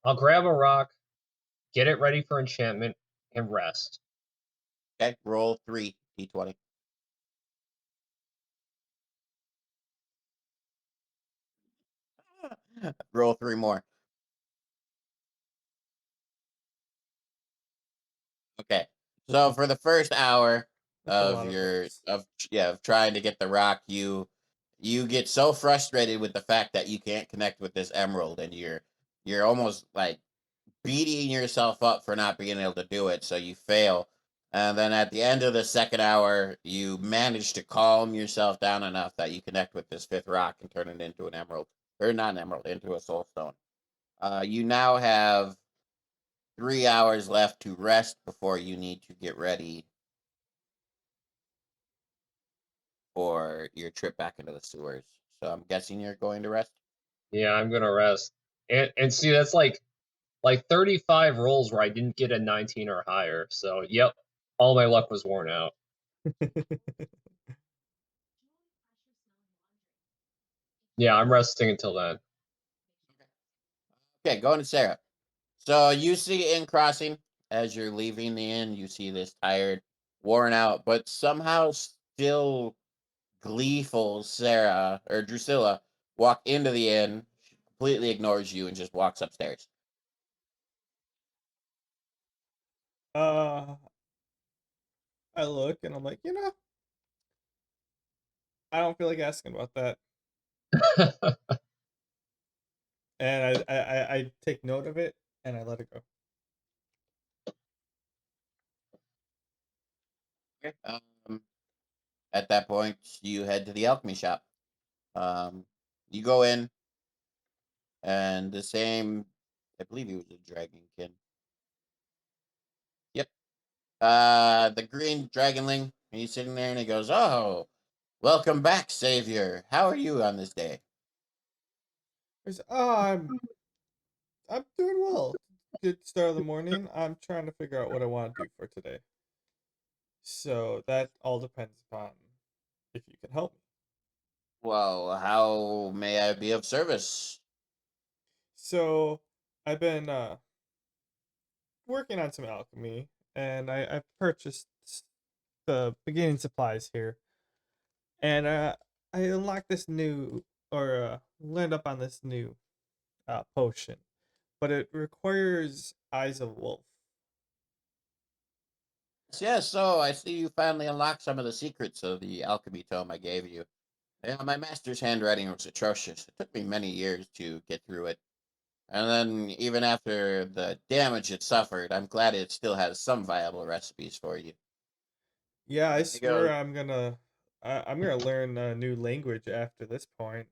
I'll grab a rock, get it ready for enchantment, and rest. Okay, roll 3d20. Roll 3 more. Okay. So for the first hour That's a of lot of your rolls. of trying to get the rock, you get so frustrated with the fact that you can't connect with this emerald, and you're almost like beating yourself up for not being able to do it, so you fail. And then at the end of the second hour, you manage to calm yourself down enough that you connect with this fifth rock and turn it into an emerald, or not an emerald, into a soul stone. You now have 3 hours left to rest before you need to get ready for your trip back into the sewers. So I'm guessing you're going to rest. Yeah, I'm gonna rest. And see, that's like 35 rolls where I didn't get a 19 or higher. So yep, all my luck was worn out. Yeah, I'm resting until then. Okay, going to Sarah. So you see in crossing as you're leaving the inn, you see this tired, worn out, but somehow still gleeful Sarah or Drusilla walk into the inn. She completely ignores you and just walks upstairs. uh, I look and I'm like, I don't feel like asking about that, and I take note of it and I let it go. Okay. At that point, you head to the alchemy shop. Um, you go in, and the same, I believe he was a dragonkin. Yep. The green dragonling. He's sitting there and he goes, "Oh, welcome back, Savior. How are you on this day?" I said, "Oh, I'm doing well. Good start of the morning. I'm trying to figure out what I want to do for today. So that all depends upon if you can help me." Well, how may I be of service? So I've been working on some alchemy, and I purchased the beginning supplies here, and I unlocked this new, or learned up on this new potion, but it requires eyes of wolf. yes. So I see you finally unlocked some of the secrets of the alchemy tome I gave you. Yeah, my master's handwriting was atrocious. It took me many years to get through it. And then, even after the damage it suffered, I'm glad it still has some viable recipes for you. Yeah, I He swear goes, I'm gonna learn a new language after this point.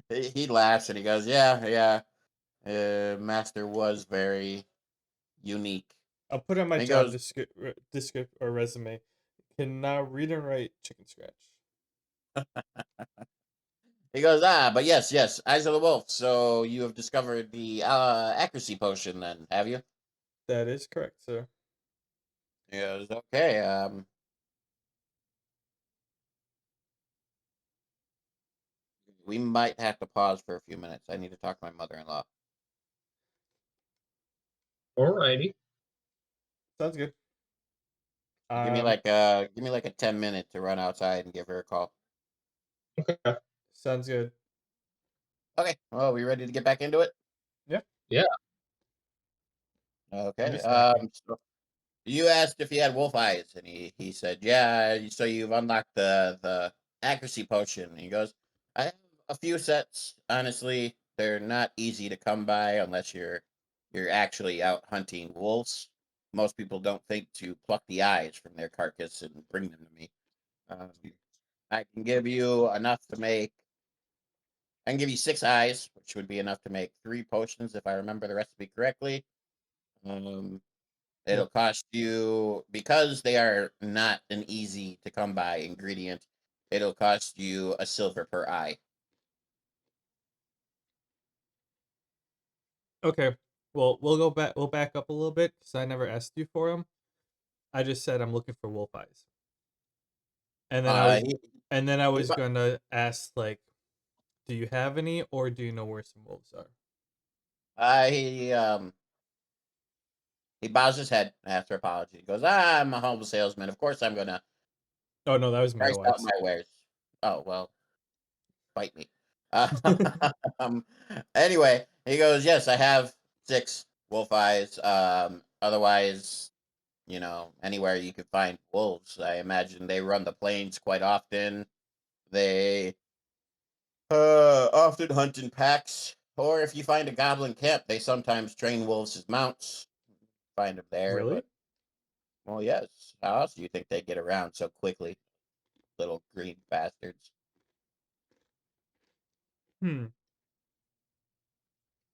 he laughs and he goes, "Yeah, yeah. Master was very unique." I'll put on my And he job goes, descript or resume. Can now read and write chicken scratch. but yes, yes, Eyes of the Wolf. So you have discovered the accuracy potion, then, have you? That is correct, sir. He goes, okay. We might have to pause for a few minutes. I need to talk to my mother-in-law. Alrighty. Sounds good. Give me like a 10 minute to run outside and give her a call. Okay. Sounds good. Okay. Well, we ready to get back into it? Yeah, Yeah. I'm Okay. just snacking. So you asked if he had wolf eyes, and he said, "Yeah." So you've unlocked the accuracy potion. And he goes, "I have a few sets. Honestly, they're not easy to come by unless you're actually out hunting wolves. Most people don't think to pluck the eyes from their carcass and bring them to me. Um, I can give you enough to make. I can give you 6 eyes, which would be enough to make 3 potions if I remember the recipe correctly. Um, Yep. It'll cost you, because they are not an easy to come by ingredient. It'll cost you a silver per eye. Okay. Well, we'll go back. We'll back up a little bit because I never asked you for them. I just said I'm looking for wolf eyes, and then I Uh, was, he, and then I he, was gonna ask like, do you have any, or do you know where some wolves are? uh, he, um, he bows his head after apology. He goes, I'm a humble salesman. Of course, I'm gonna Oh no, that was price out Meadowise. my wares. Oh well, fight me. Uh, um, anyway, he goes, yes, I have 6 wolf eyes. Otherwise, anywhere you could find wolves. I imagine they run the plains quite often. They often hunt in packs, or if you find a goblin camp, they sometimes train wolves as mounts. Find them there, Really? but well, yes. How else do you think they get around so quickly, little green bastards? Hmm.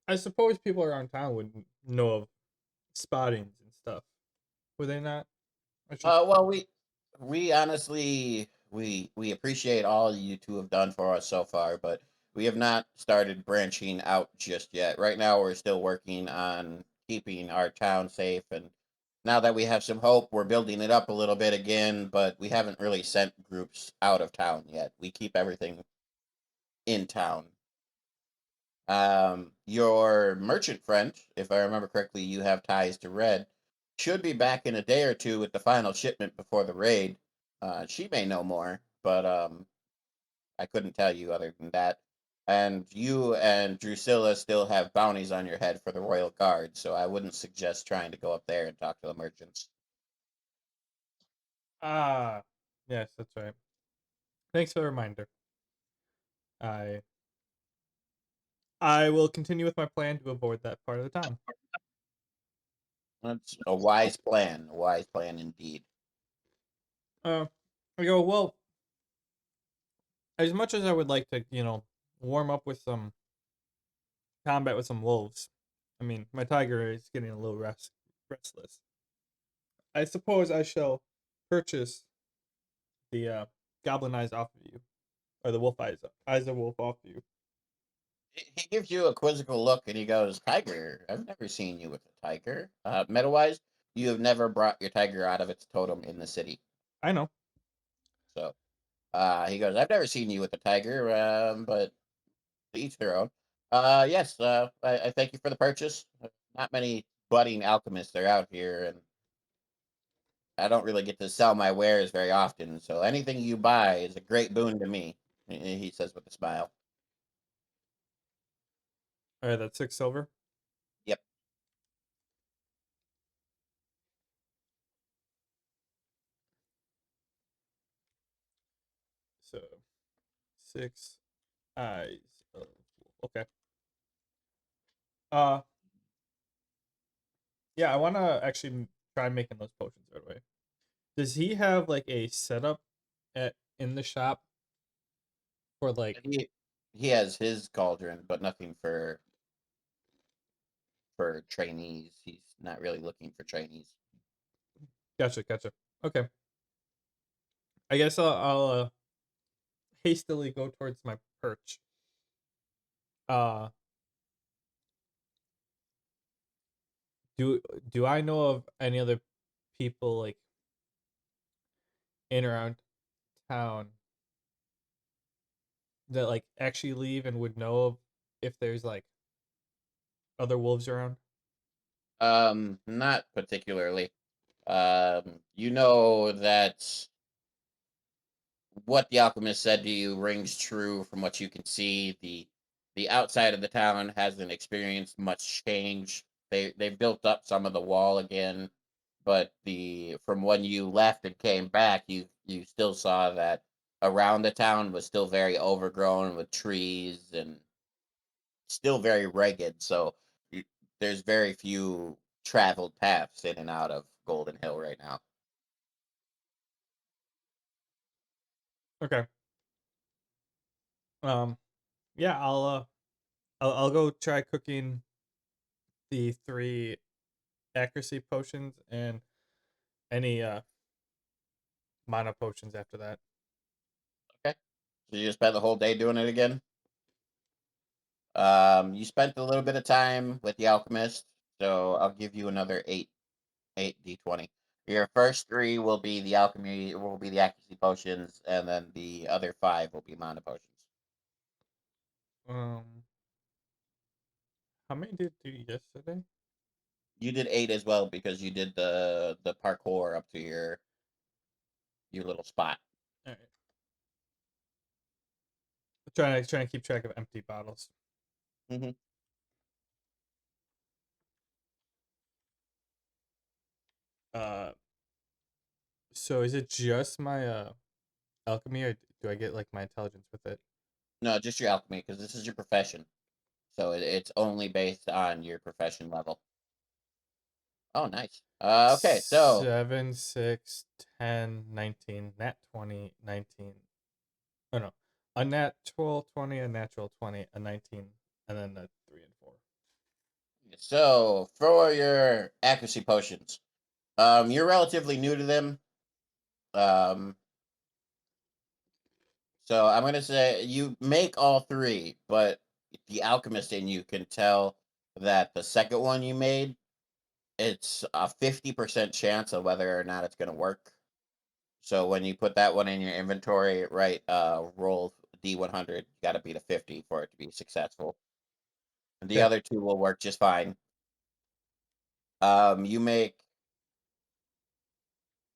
I suppose people around town would know of spottings and stuff. Would they not? I should. Well, we honestly we appreciate all you two have done for us so far, but we have not started branching out just yet. Right now, we're still working on keeping our town safe, and now that we have some hope, we're building it up a little bit again. But we haven't really sent groups out of town yet. We keep everything in town. Your merchant friend, if I remember correctly, you have ties to Red, should be back in a day or two with the final shipment before the raid. She may know more, but I couldn't tell you other than that. And you and Drusilla still have bounties on your head for the Royal Guard, so I wouldn't suggest trying to go up there and talk to the merchants. Ah, yes, that's right. Thanks for the reminder. I I will continue with my plan to avoid that part of the town. That's a wise plan indeed. Uh, I go, well, as much as I would like to, warm up with some combat with some wolves. I mean, my tiger is getting a little restless. I suppose I shall purchase the goblin eyes off of you, or the wolf eyes of wolf off of you. He gives you a quizzical look and he goes, Tiger, I've never seen you with a tiger. Meta-wise, you have never brought your tiger out of its totem in the city. I know. So he goes, I've never seen you with a tiger, but to each their own. Yes, I thank you for the purchase. Not many budding alchemists are out here, and I don't really get to sell my wares very often. So anything you buy is a great boon to me, he says with a smile. All right, that's 6 silver. Yep. So 6 eyes. Okay. Uh, yeah, I want to actually try making those potions right away. Does he have like a setup in the shop for like? He has his cauldron, but nothing for trainees. He's not really looking for trainees. Gotcha. Okay. I guess I'll hastily go towards my perch. Uh, do do I know of any other people like in around town that like actually leave and would know of if there's like other wolves around? Not particularly. You know that what the alchemist said to you rings true from what you can see. The outside of the town hasn't experienced much change. They built up some of the wall again, but the from when you left and came back, you still saw that around the town was still very overgrown with trees and still very ragged. So you, there's very few traveled paths in and out of Golden Hill right now. Okay. Yeah, I'll go try cooking the 3 accuracy potions and any mana potions after that. Okay. So you just spent the whole day doing it again? You spent a little bit of time with the alchemist, so I'll give you another eight d20. Your first 3 will be the accuracy potions, and then the other 5 will be mana potions. Um, how many did you do yesterday? You did 8 as well because you did the parkour up to your little spot. All right. Trying to keep track of empty bottles. Mm-hmm. Uh, so is it just my alchemy, or do I get like my intelligence with it? No, just your alchemy because this is your profession, so it's only based on your profession level. Oh, nice. Okay, so 7, 6, 10, 19, nat 20, 19. Oh no, a natural 20, a natural 20, a 19, and then a 3 and 4. for your accuracy potions, you're relatively new to them. Um, so I'm gonna say you make all 3, but the alchemist in you can tell that the second one you made, it's a 50% chance of whether or not it's gonna work. So when you put that one in your inventory, right, roll D100, you got to beat a 50 for it to be successful. And the Okay. other 2 will work just fine. You make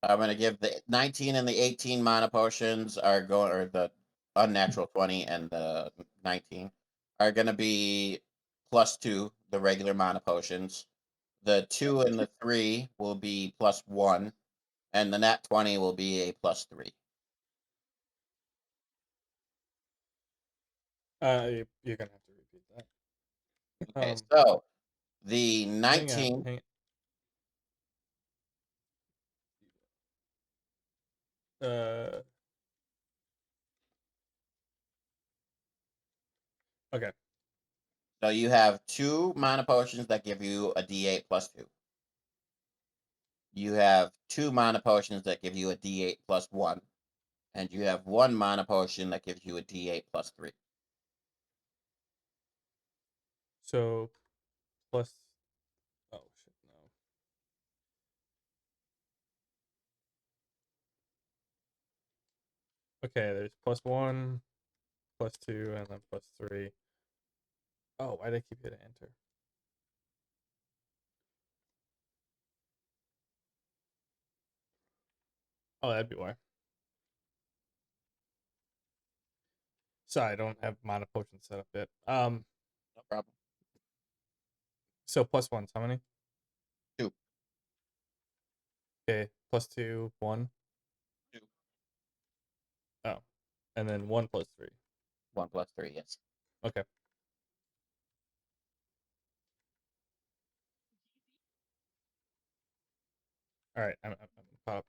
I'm gonna give the 19 and the 18 mana potions are going, or the unnatural 20 and the 19 are gonna be +2, the regular mana potions. The 2 and the 3 will be +1, and the nat 20 will be a +3. You're gonna have to repeat that. Okay, so the Hang on, 19. hang. Uh, okay. So you have 2 mana potions that give you a D8 +2. You have 2 mana potions that give you a D8 +1. And you have 1 mana potion that gives you a D8 +3. So plus. Oh shit, no. Okay, there's +1, +2, and then +3. Oh, why did I keep hitting enter? Oh, that'd be why. Sorry, I don't have mana potion set up yet. No problem. So +1's how many? 2. Okay, +2, 1. 2. Oh, And then 1 plus 3. 1 plus 3, yes. Okay. All right, I'm caught up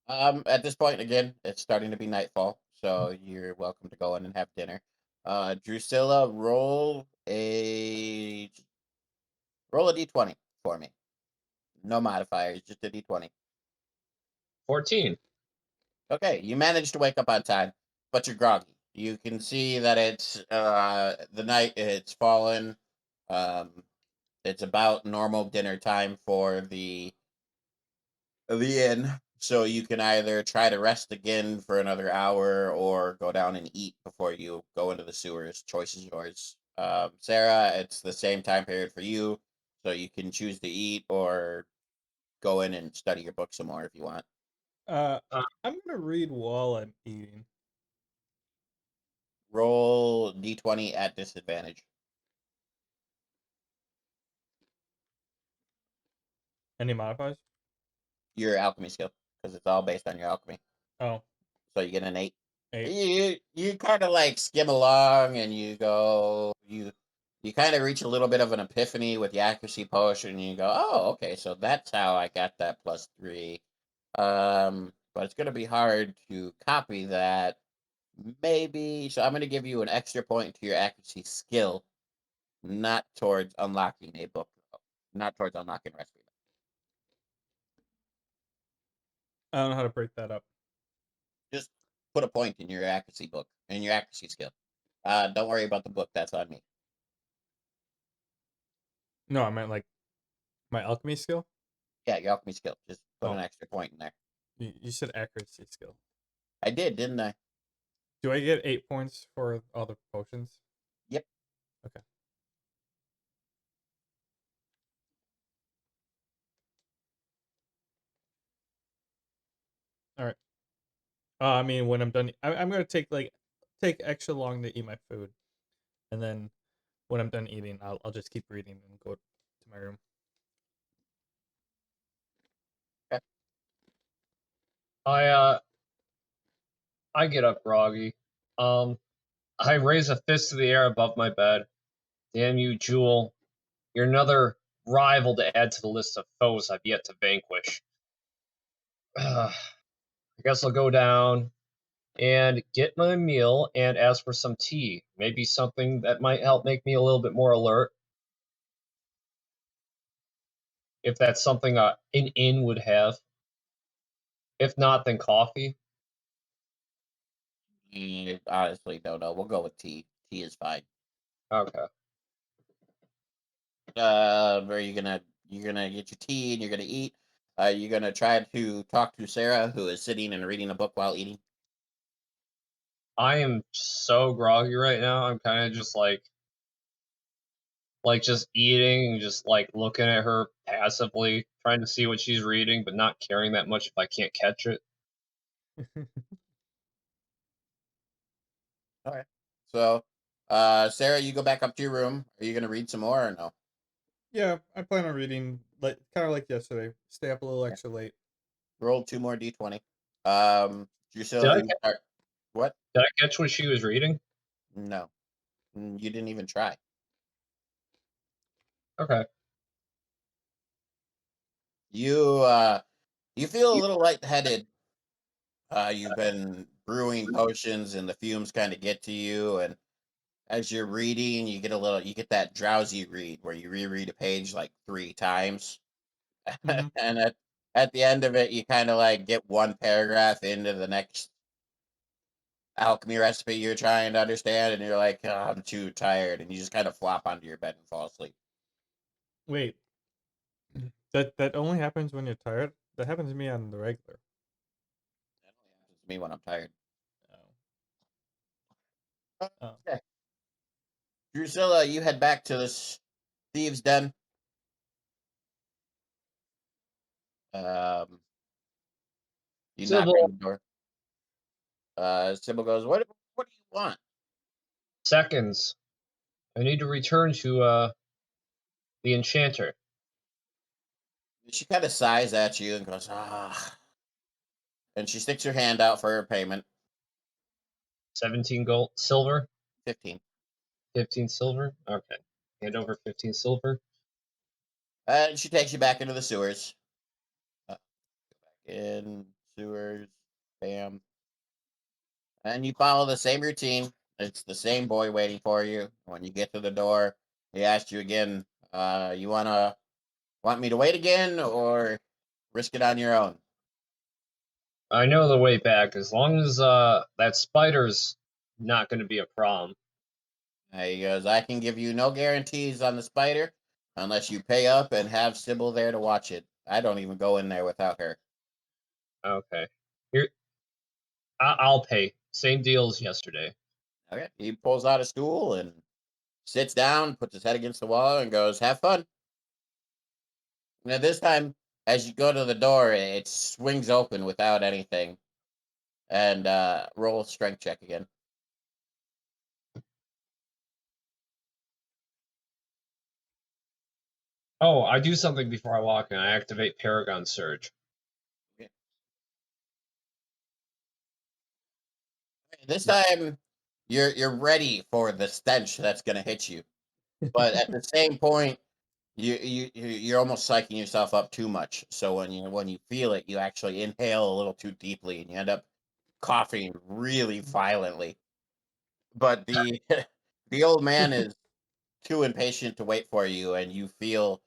now. At this point, again, it's starting to be nightfall, so you're welcome to go in and have dinner. Drusilla, roll a d20 for me. No modifiers, just a d20. 14. Okay, you managed to wake up on time, but you're groggy. You can see that it's the night it's fallen. Um, it's about normal dinner time for the inn, so you can either try to rest again for another hour or go down and eat before you go into the sewers. Choice is yours. Sarah, it's the same time period for you, so you can choose to eat or go in and study your book some more if you want. Uh, I'm gonna read while I'm eating. Roll d20 at disadvantage. Any modifiers? Your alchemy skill, because it's all based on your alchemy. Oh, So you get an 8. 8. You kind of like skim along and you kind of reach a little bit of an epiphany with the accuracy potion and you go, oh, okay, so that's how I got that +3. But it's gonna be hard to copy that. Maybe so I'm gonna give you an extra point to your accuracy skill, not towards unlocking a book, not towards unlocking recipe. I don't know how to break that up. Just put a point in your accuracy book in your accuracy skill. Don't worry about the book, that's on me. No, I meant like my alchemy skill. Yeah, your alchemy skill. Just put Oh, an extra point in there. you said accuracy skill. I did, didn't I? Do I get 8 points for all the potions? Yep. Okay. All right. I mean, when I'm done, I'm gonna take extra long to eat my food, and then when I'm done eating, I'll just keep reading and go to my room. Okay. I get up groggy. I raise a fist to the air above my bed. Damn you, Jewel. You're another rival to add to the list of foes I've yet to vanquish. I guess I'll go down and get my meal and ask for some tea. Maybe something that might help make me a little bit more alert. If that's something an inn would have. If not, then coffee. Honestly don't know. We'll go with tea. Tea is fine. Okay. Are you're gonna get your tea and you're gonna eat. You're gonna try to talk to Sarah, who is sitting and reading a book while eating. I am so groggy right now. I'm kind of just just eating and just like looking at her passively, trying to see what she's reading, but not caring that much if I can't catch it. All right. So, Sarah, you go back up to your room. Are you gonna read some more or no? Yeah, I plan on reading like kind of like yesterday. Stay up a little Okay. extra late. Roll 2 more d20. Did Drusilla, I you start. What? did I catch what she was reading? No, you didn't even try. Okay. You feel a little lightheaded. You've been brewing potions, and the fumes kind of get to you. And as you're reading, you get that drowsy read where you reread a page like 3 times, Mm-hmm. and at the end of it, you kind of like get one paragraph into the next alchemy recipe you're trying to understand, and you're like, "Oh, I'm too tired," and you just kind of flop onto your bed and fall asleep. Wait, that only happens when you're tired. That happens to me on the regular. That only happens to me when I'm tired. Oh. Okay. Drusilla, you head back to this thieves' den. Um, you knock on Sybil, the door. Sybil goes, What do you want?" seconds. I need to return to the enchanter. She kind of sighs at you and goes, "Ah," and she sticks her hand out for her payment. 17 gold, silver, 15. 15 silver. Okay, hand over 15 silver. And she takes you back into the sewers. Go back in sewers. Bam. And you follow the same routine. It's the same boy waiting for you. When you get to the door, he asks you again, you want me to wait again or risk it on your own? I know the way back. As long as that spider's not going to be a problem. He goes, I can give you no guarantees on the spider unless you pay up and have Sybil there to watch it. I don't even go in there without her. Okay, here I'll pay. Same deal as yesterday. Okay. He pulls out a stool and sits down, puts his head against the wall, and goes, have fun. Now, this time, as you go to the door, it swings open without anything. And roll a strength check again. Oh, I do something before I walk in. I activate Paragon Surge. Okay. This time, you're ready for the stench that's going to hit you. But at the same point, you're almost psyching yourself up too much. So when you feel it, you actually inhale a little too deeply, and you end up coughing really violently. But the the old man is too impatient to wait for you, and you feel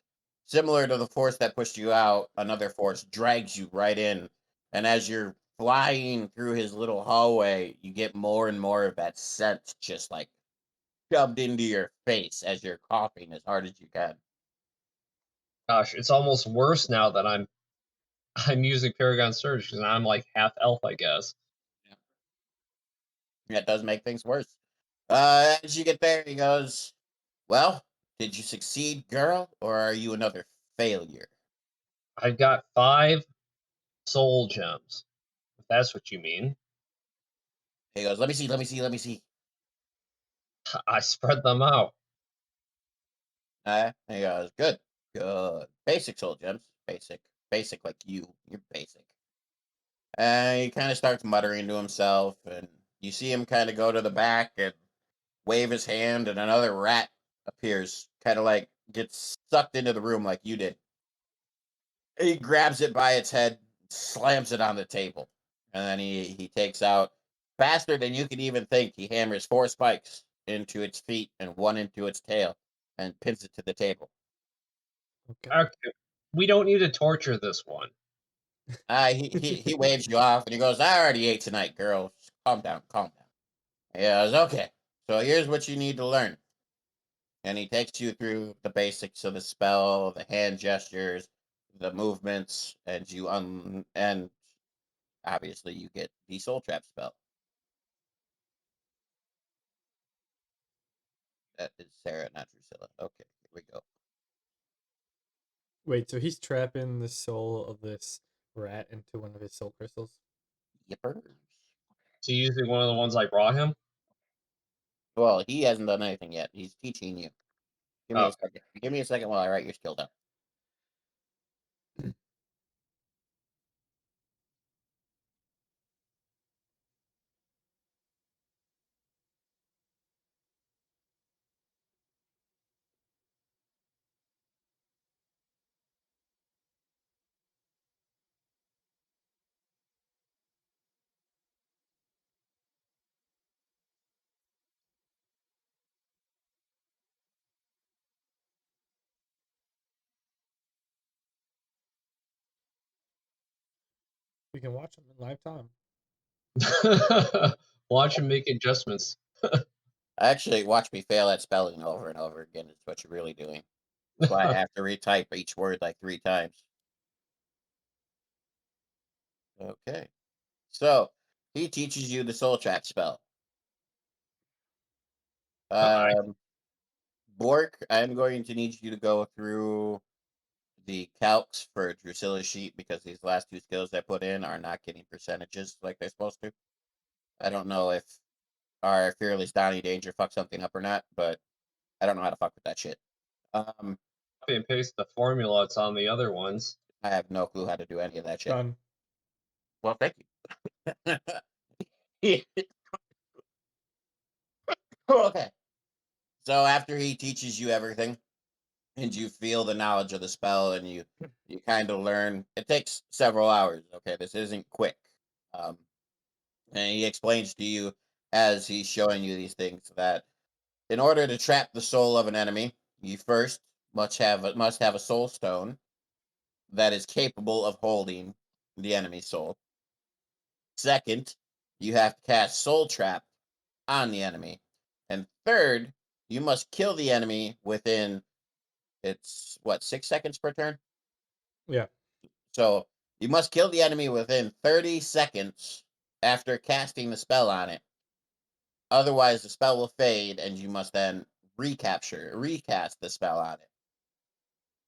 similar to the force that pushed you out. Another force drags you right in, and as you're flying through his little hallway, you get more and more of that scent, just like shoved into your face as you're coughing as hard as you can. Gosh, it's almost worse now that I'm using Paragon Surge because I'm like half elf, I guess. That does make things worse. As you get there, he goes, well, did you succeed, girl, or are you another failure? I've got 5 soul gems, if that's what you mean. He goes, let me see, let me see, let me see. I spread them out. He goes, good, good. Basic soul gems. Basic. Basic like you. You're basic. And he kind of starts muttering to himself, and you see him kind of go to the back and wave his hand, and another rat appears, kind of like gets sucked into the room like you did. He grabs it by its head, slams it on the table, and then he takes out faster than you could even think. He hammers 4 spikes into its feet and 1 into its tail, and pins it to the table. Okay. Okay, we don't need to torture this one. He waves you off and he goes, I already ate tonight, girl. Just calm down, calm down. He goes, okay. So here's what you need to learn. And he takes you through the basics of the spell, the hand gestures, the movements, and obviously you get the soul trap spell. That is Sarah, not Drusilla. Okay, here we go. Wait, so he's trapping the soul of this rat into one of his soul crystals? Yippers. So using one of the ones I brought him. Well, he hasn't done anything yet. He's teaching you. Give me Oh, a second. Give me a second while I write your skill down. We can watch him in live time. watch him make adjustments. Actually, watch me fail at spelling over and over again. It's what you're really doing. That's why I have to retype each word like 3 times. Okay. So, he teaches you the soul trap spell. I, Um, Bork, I'm going to need you to go through the calcs for Drusilla's sheet because these last 2 skills I put in are not getting percentages like they're supposed to. I don't know if our Fearless Donnie Danger fucked something up or not, but I don't know how to fuck with that shit. copy and paste the formula that's on the other ones. I have no clue how to do any of that shit. Done. Well, thank you. Okay. So after he teaches you everything, and you feel the knowledge of the spell, and you kind of learn. It takes several hours. Okay, this isn't quick. Um, and he explains to you as he's showing you these things that in order to trap the soul of an enemy, you first must have a soul stone that is capable of holding the enemy's soul. Second, you have to cast soul trap on the enemy. And third, you must kill the enemy within, it's what, 6 seconds per turn? Yeah. So you must kill the enemy within 30 seconds after casting the spell on it. Otherwise, the spell will fade, and you must then recast the spell on it.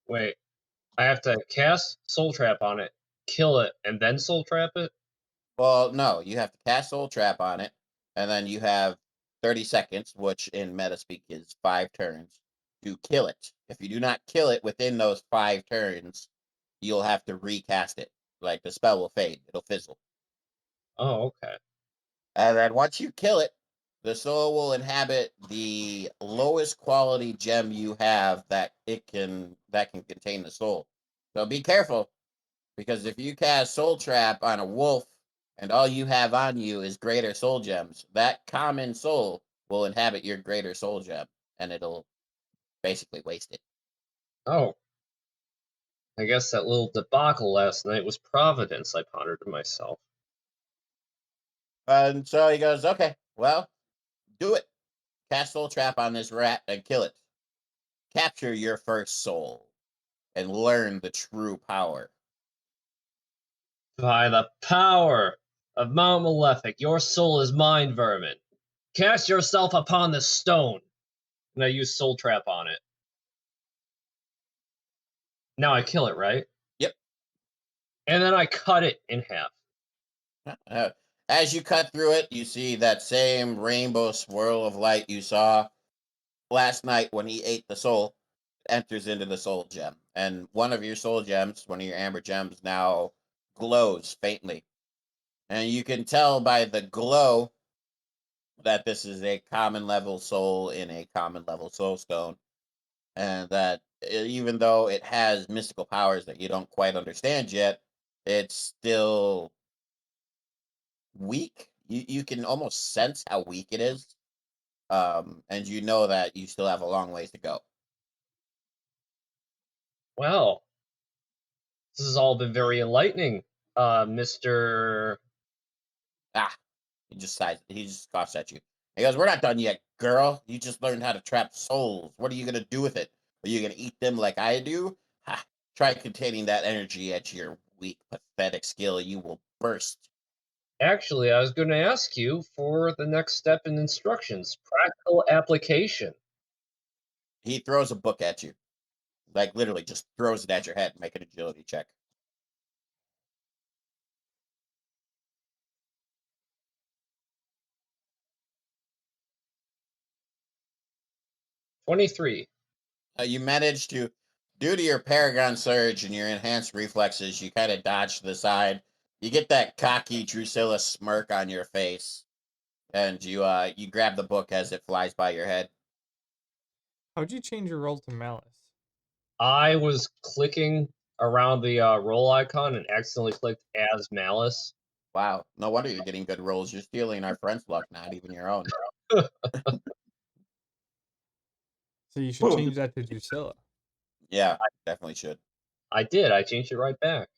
Wait, I have to cast Soul Trap on it, kill it, and then Soul Trap it? Well, no, you have to cast Soul Trap on it, and then you have 30 seconds, which in Metaspeak is 5 turns, to kill it. If you do not kill it within those 5 turns, you'll have to recast it. Like, the spell will fade, it'll fizzle. Oh, okay. And then once you kill it, the soul will inhabit the lowest quality gem you have that can contain the soul. So be careful, because if you cast Soul Trap on a wolf and all you have on you is greater soul gems, that common soul will inhabit your greater soul gem, and it'll basically waste it. Oh, I guess that little debacle last night was Providence, I pondered to myself. And so he goes, okay, well, do it. Cast Soul Trap on this rat and kill it. Capture your first soul and learn the true power. By the power of Mount Malefic, your soul is mine, vermin. Cast yourself upon the stone. And I use Soul Trap on it. Now I kill it, right? Yep. And then I cut it in half. Uh, as you cut through it, you see that same rainbow swirl of light you saw last night when he ate the soul enters into the soul gem. And one of your soul gems, one of your amber gems, now glows faintly. And you can tell by the glow that this is a common level soul in a common level soul stone. And that even though it has mystical powers that you don't quite understand yet, it's still weak. You can almost sense how weak it is. And you know that you still have a long ways to go. Well, this has all been very enlightening, Mr. Ah, he just scoffs at you. He goes, "We're not done yet, girl. You just learned how to trap souls. What are you gonna do with it? Are you gonna eat them like I do? Ha! Try containing that energy at your weak, pathetic skill. You will burst." Actually, I was going to ask you for the next step in instructions practical application. He throws a book at you, like literally just throws it at your head. Make an agility check. 23. You manage to, due to your Paragon Surge and your enhanced reflexes, you kind of dodge to the side. You get that cocky Drusilla smirk on your face, and you grab the book as it flies by your head. How'd you change your roll to malice? I was clicking around the roll icon and accidentally clicked as Malice. Wow, no wonder you're getting good rolls. You're stealing our friends' luck, not even your own. So you should change that to Drusilla. Yeah, definitely should. I did. I changed it right back.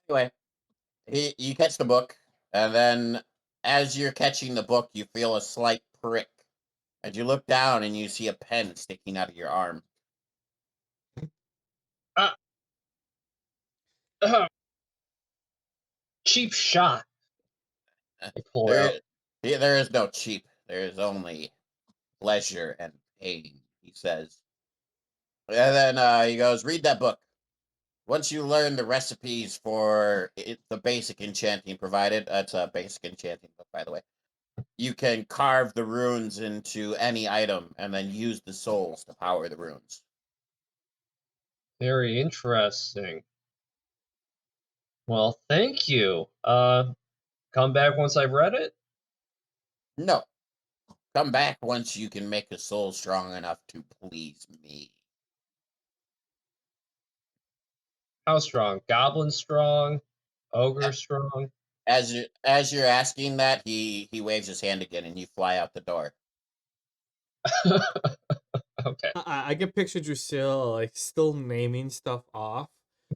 Anyway, you catch the book, and then as you're catching the book, you feel a slight prick. And you look down and you see a pen sticking out of your arm. Ah, cheap shot. I pull it out. There, there is no cheap. There is only pleasure and pain, he says. And then he goes, read that book. Once you learn the recipes for the basic enchanting provided, that's a basic enchanting book, by the way, you can carve the runes into any item and then use the souls to power the runes. Very interesting. Well, thank you. Come back once I've read it. No. Come back once you can make a soul strong enough to please me. How strong? Goblin strong? Ogre strong? As you're asking that, he waves his hand again, and you fly out the door. Okay. I can picture Drusilla like still naming stuff off,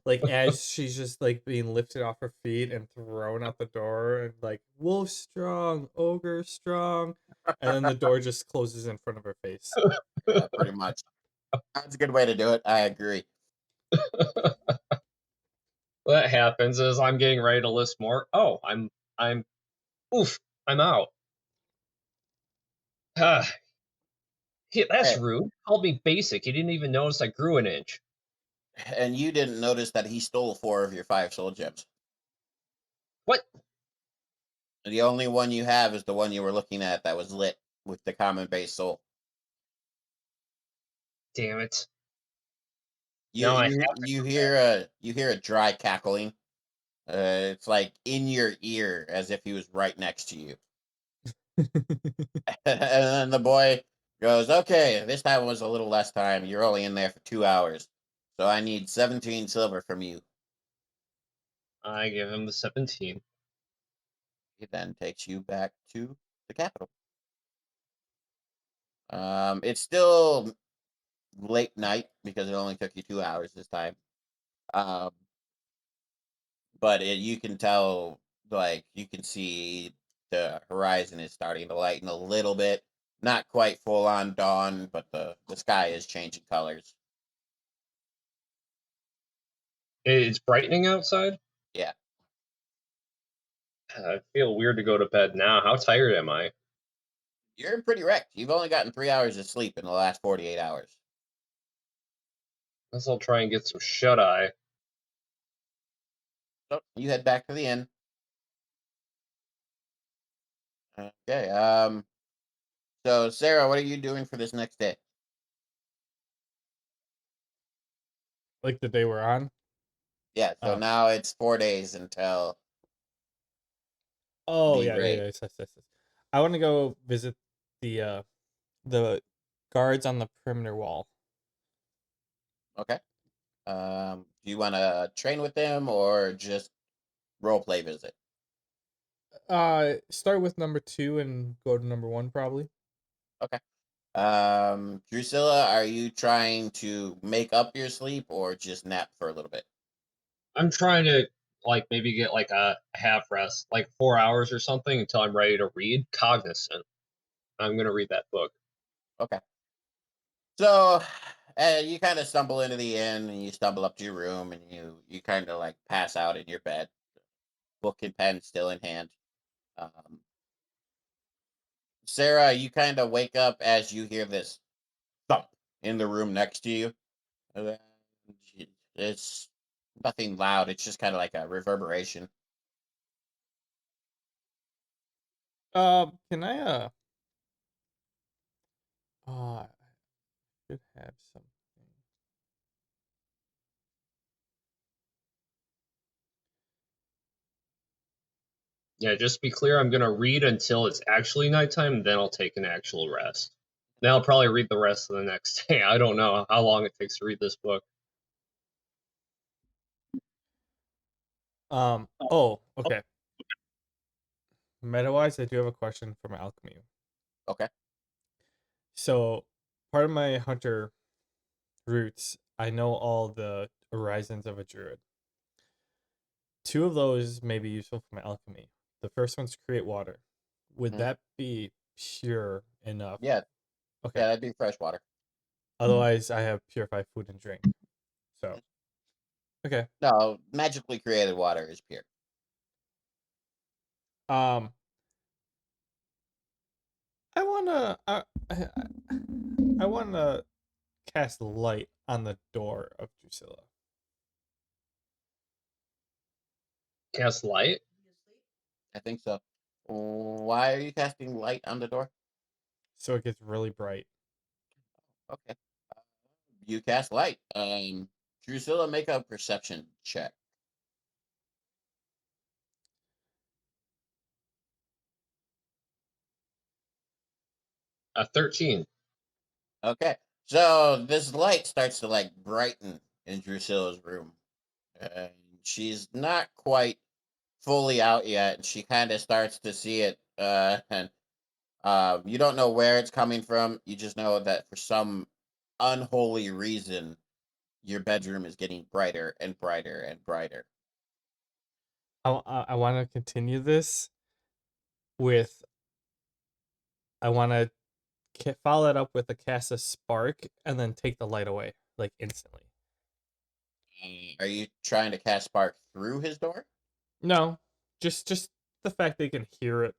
like as she's just like being lifted off her feet and thrown out the door, and like wolf strong, ogre strong, and then the door just closes in front of her face. Yeah, pretty much. That's a good way to do it. I agree. What happens is I'm getting ready to list more. Oh, I'm oof, I'm out. Ah, that's Hey, rude. Called me basic. He didn't even notice I grew an inch. and you didn't notice that he stole 4 of your 5 soul gems. What? The only one you have is the one you were looking at that was lit with the common base soul. Damn it. You Now I you you hear a dry cackling. It's like in your ear, as if he was right next to you. And then the boy goes, "Okay, this time was a little less time. You're only in there for 2 hours, so I need 17 silver from you." I give him the 17. He then takes you back to the capital. It's still late night because it only took you 2 hours this time. Um, but you can tell, like you can see the horizon is starting to lighten a little bit. Not quite full on dawn, but the sky is changing colors. It's brightening outside. Yeah, I feel weird to go to bed now. How tired am I? you're pretty wrecked. You've only gotten 3 hours of sleep in the last 48 hours. Guess I'll try and get some shut eye. So you head back to the inn. Okay. So Sarah, what are you doing for this next day? Like the day we're on. Yeah. So Oh, now it's 4 days until oh the yeah, yeah, raid. yes. I want to go visit the guards on the perimeter wall. Okay. Do you want to train with them or just role play visit? Start with number 2 and go to number 1 probably. Okay. Drusilla, are you trying to make up your sleep or just nap for a little bit? I'm trying to like maybe get like a half rest, like 4 hours or something until I'm ready to read. Cognizant. I'm gonna read that book. Okay. So, you kind of stumble into the inn and you stumble up to your room and you kind of like pass out in your bed, book and pen still in hand. Um, Sarah, you kind of wake up as you hear this thump in the room next to you. Uh, It's nothing loud. It's just kind of like a reverberation. Can I should have something. Yeah, just be clear. I'm gonna read until it's actually nighttime, then I'll take an actual rest. Then I'll probably read the rest of the next day. I don't know how long it takes to read this book. Oh, okay. Meta-wise, I do have a question for my alchemy. Okay. So, part of my hunter roots, I know all the horizons of a druid. 2 of those may be useful for my alchemy. The first one's create water. Would Mhm. that be pure enough? Yeah, Okay. yeah, that'd be fresh water. Otherwise, I have purified food and drink. So, okay. No, magically created water is pure. Um, I wanna, I wanna cast light on the door of Drusilla, Cast light. I think so. Why are you casting light on the door? so it gets really bright. Okay. Uh, you cast light. Drusilla, make a perception check. 13. Okay. So this light starts to like brighten in Drusilla's room. And she's not quite fully out yet. She kind of starts to see it. And you don't know where it's coming from. You just know that for some unholy reason, your bedroom is getting brighter and brighter and brighter. I want to continue this with. I want to follow it up with a cast of spark and then take the light away like instantly. Are you trying to cast spark through his door? No, just the fact they can hear it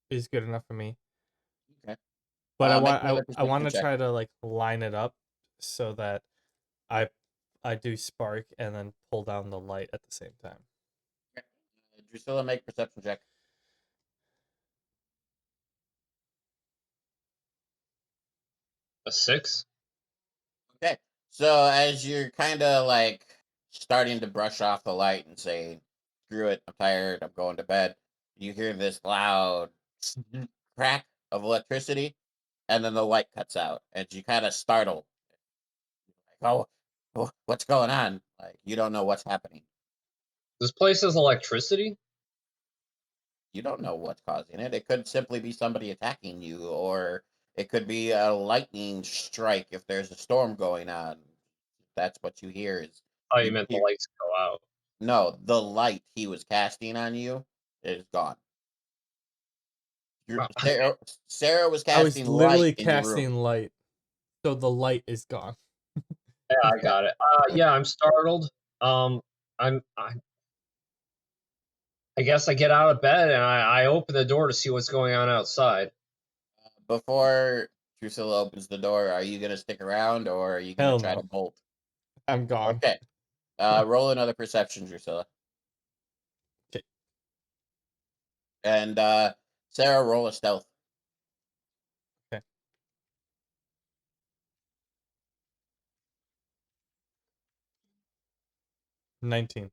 is good enough for me. Okay. But Make another I want perception to check. try to like line it up so that I I do spark and then pull down the light at the same time. Okay. Drusilla, make perception check. A 6? Okay. So as you're kind of like starting to brush off the light and say, "Screw it, I'm tired. I'm going to bed," you hear this loud crack of electricity, and then the light cuts out, and you kind of startle. Like, oh, what's going on? Like you don't know what's happening. This place has electricity? You don't know what's causing it. It could simply be somebody attacking you, or it could be a lightning strike if there's a storm going on. That's what you hear. Is Oh, you you meant the hear lights go out. no, the light he was casting on you is gone. Uh, Sarah was I was casting light literally in your room. casting light, so the light is gone. Yeah, I Okay. got it. Yeah, I'm startled. Um, I guess I get out of bed and I open the door to see what's going on outside. Before Drusilla opens the door, are you gonna stick around or are you gonna Hell try to no, bolt? I'm gone. Okay. Roll another perception, Drusilla. Okay, And Sarah, roll a stealth. okay. 19.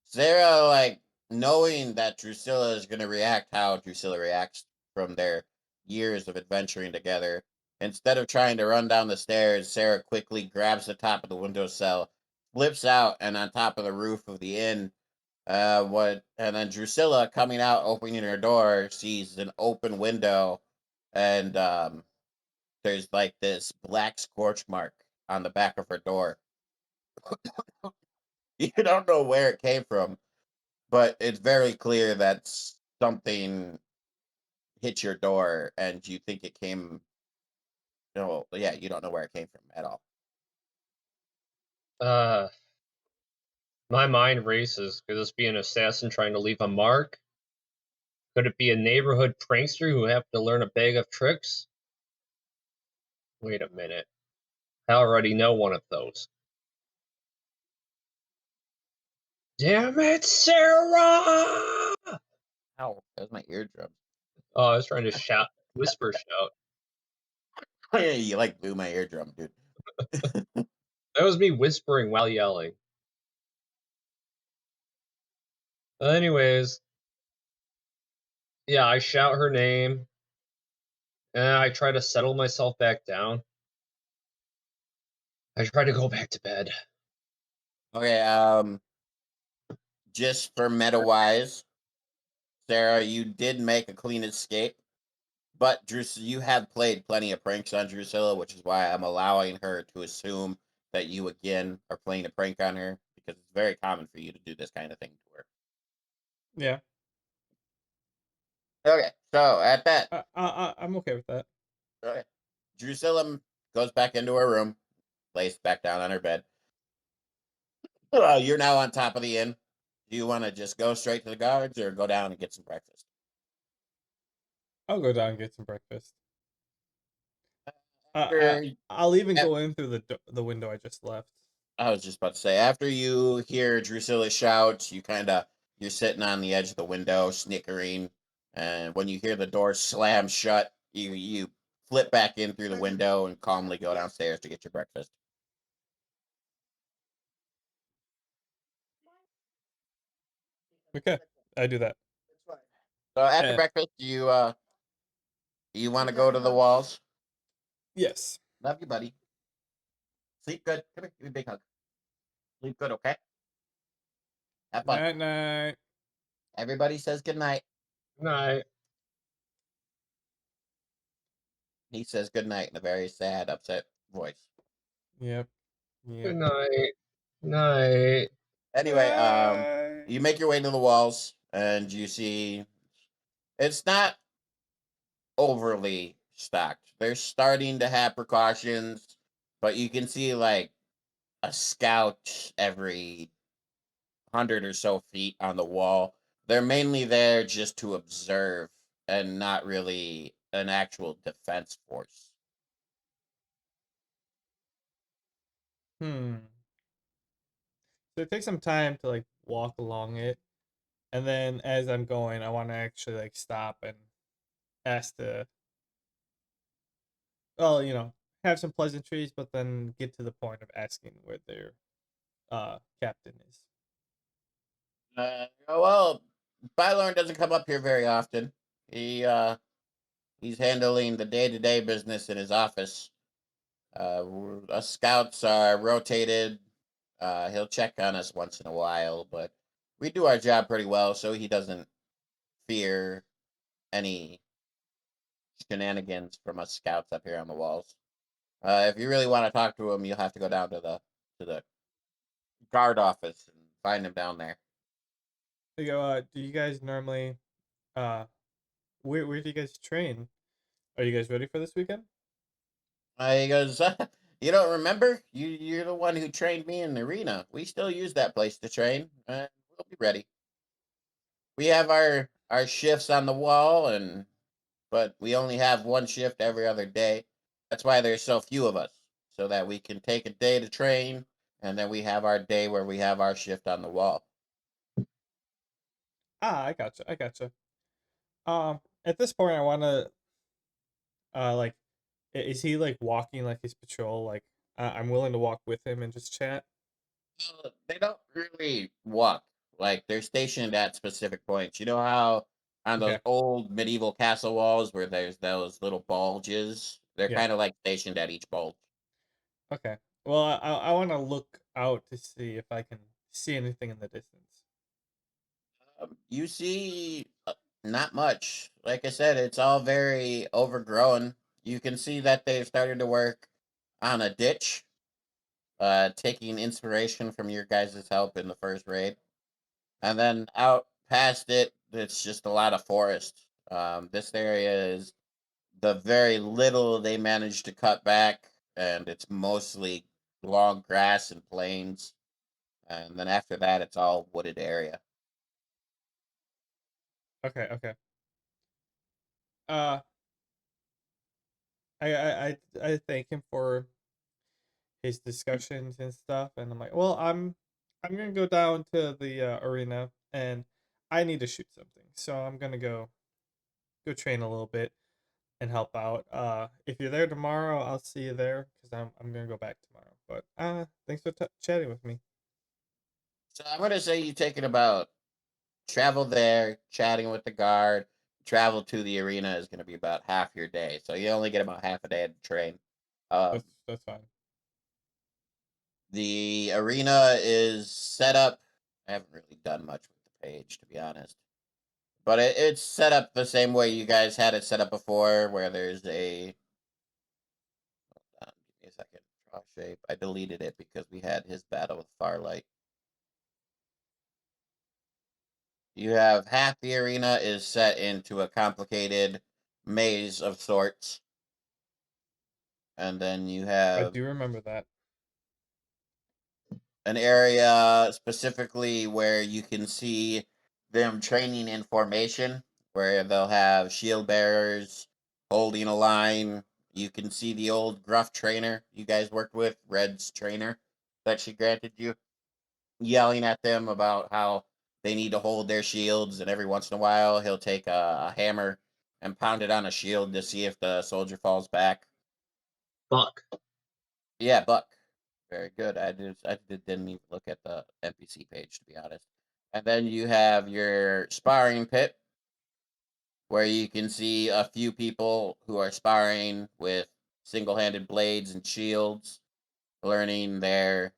Sarah, like knowing that Drusilla is gonna react how Drusilla reacts from their years of adventuring together. Instead of trying to run down the stairs, Sarah quickly grabs the top of the windowsill, flips out, and on top of the roof of the inn, and then Drusilla coming out, opening her door, sees an open window, and there's like this black scorch mark on the back of her door. You don't know where it came from, but it's very clear that something hit your door, and you think it came. No, yeah, you don't know where it came from at all. Uh, my mind races. Could this be an assassin trying to leave a mark? Could it be a neighborhood prankster who happened to learn a bag of tricks? Wait a minute. I already know one of those. Damn it, Sarah! Ow, that was my eardrum. Oh, I was trying to shout, whisper shout. You like blew my eardrum, dude. That was me whispering while yelling. Anyways, yeah, I shout her name and I try to settle myself back down. I try to go back to bed. Okay, just for meta wise, Sarah, you did make a clean escape, but you have played plenty of pranks on Drusilla, which is why I'm allowing her to assume that you again are playing a prank on her because it's very common for you to do this kind of thing to her. Yeah, Okay, so at that, I'm okay with that. okay, Drusilla goes back into her room, lays back down on her bed. You're now on top of the inn. Do you want to just go straight to the guards or go down and get some breakfast? I'll go down and get some breakfast. After, I'll even af- go in through the window I just left. I was just about to say, after you hear Drusilla shout, you're sitting on the edge of the window, snickering, and when you hear the door slam shut, you flip back in through the window and calmly go downstairs to get your breakfast. Okay, I do that. So after Uh, breakfast, you want to go to the walls? Yes. Love you, buddy. Sleep good. Come here, give me a big hug. Sleep good, okay? Have fun. Night night. Everybody says good night. Night. He says good night in a very sad, upset voice. Yep. Good Yep. night. Night. Anyway, Night. you make your way to the walls and you see it's not overly stocked. They're starting to have precautions, but you can see like a scout every 100 or so feet on the wall. They're mainly there just to observe and not really an actual defense force. Hmm. So it takes some time to like walk along it, and then as I'm going, I want to actually like stop and ask the, well, have some pleasantries, but then get to the point of asking where their captain is. Well, Bylorn doesn't come up here very often. He's handling the day-to-day business in his office. Us scouts are rotated. He'll check on us once in a while, but we do our job pretty well, so he doesn't fear any shenanigans from us scouts up here on the walls. If you really want to talk to him, you'll have to go down to the guard office and find him down there. They go, do you guys normally, uh, where do you guys train? Are you guys ready for this weekend? He goes, you don't remember? You're the one who trained me in the arena. We still use that place to train. We'll be ready. We have our shifts on the wall, but we only have one shift every other day. That's why there's so few of us, so that we can take a day to train, and then we have our day where we have our shift on the wall. I gotcha. I gotcha. At this point, I want to, like, is he like walking like his patrol? Like, I'm willing to walk with him and just chat. They don't really walk. Like they're stationed at specific points. You know how on those Okay. old medieval castle walls where there's those little bulges? They're Yeah. kind of like stationed at each bulge. Okay. Well, I want to look out to see if I can see anything in the distance. You see not much. Like I said, it's all very overgrown. You can see that they've started to work on a ditch, taking inspiration from your guys' help in the first raid. And then out past it, it's just a lot of forest. This area is the very little they managed to cut back, and it's mostly long grass and plains. And then after that, it's all wooded area. Okay. Okay. Uh, I thank him for his discussions and stuff, and I'm like, well, I'm gonna go down to the arena, and I need to shoot something, so I'm gonna go train a little bit and help out. If you're there tomorrow, I'll see you there because I'm gonna go back tomorrow. But thanks for chatting with me. So I'm gonna say you take it about travel there, chatting with the guard. Travel to the arena is gonna be about half your day, so you only get about half a day to train. Um, That's fine. the arena is set up. I haven't really done much with the page, to be honest. But it's set up the same way you guys had it set up before, where there's a. Give me a second. Draw shape. I deleted it because we had his battle with Farlight. You have half the arena is set into a complicated maze of sorts, and then you I have do remember that. an area specifically where you can see them training in formation, where they'll have shield bearers holding a line. You can see the old gruff trainer you guys worked with, Red's trainer that she granted you, yelling at them about how they need to hold their shields, and every once in a while he'll take a hammer and pound it on a shield to see if the soldier falls back. Buck. Yeah, Buck. Very good. Didn't even look at the NPC page, to be honest. And then you have your sparring pit, where you can see a few people who are sparring with single-handed blades and shields, learning their.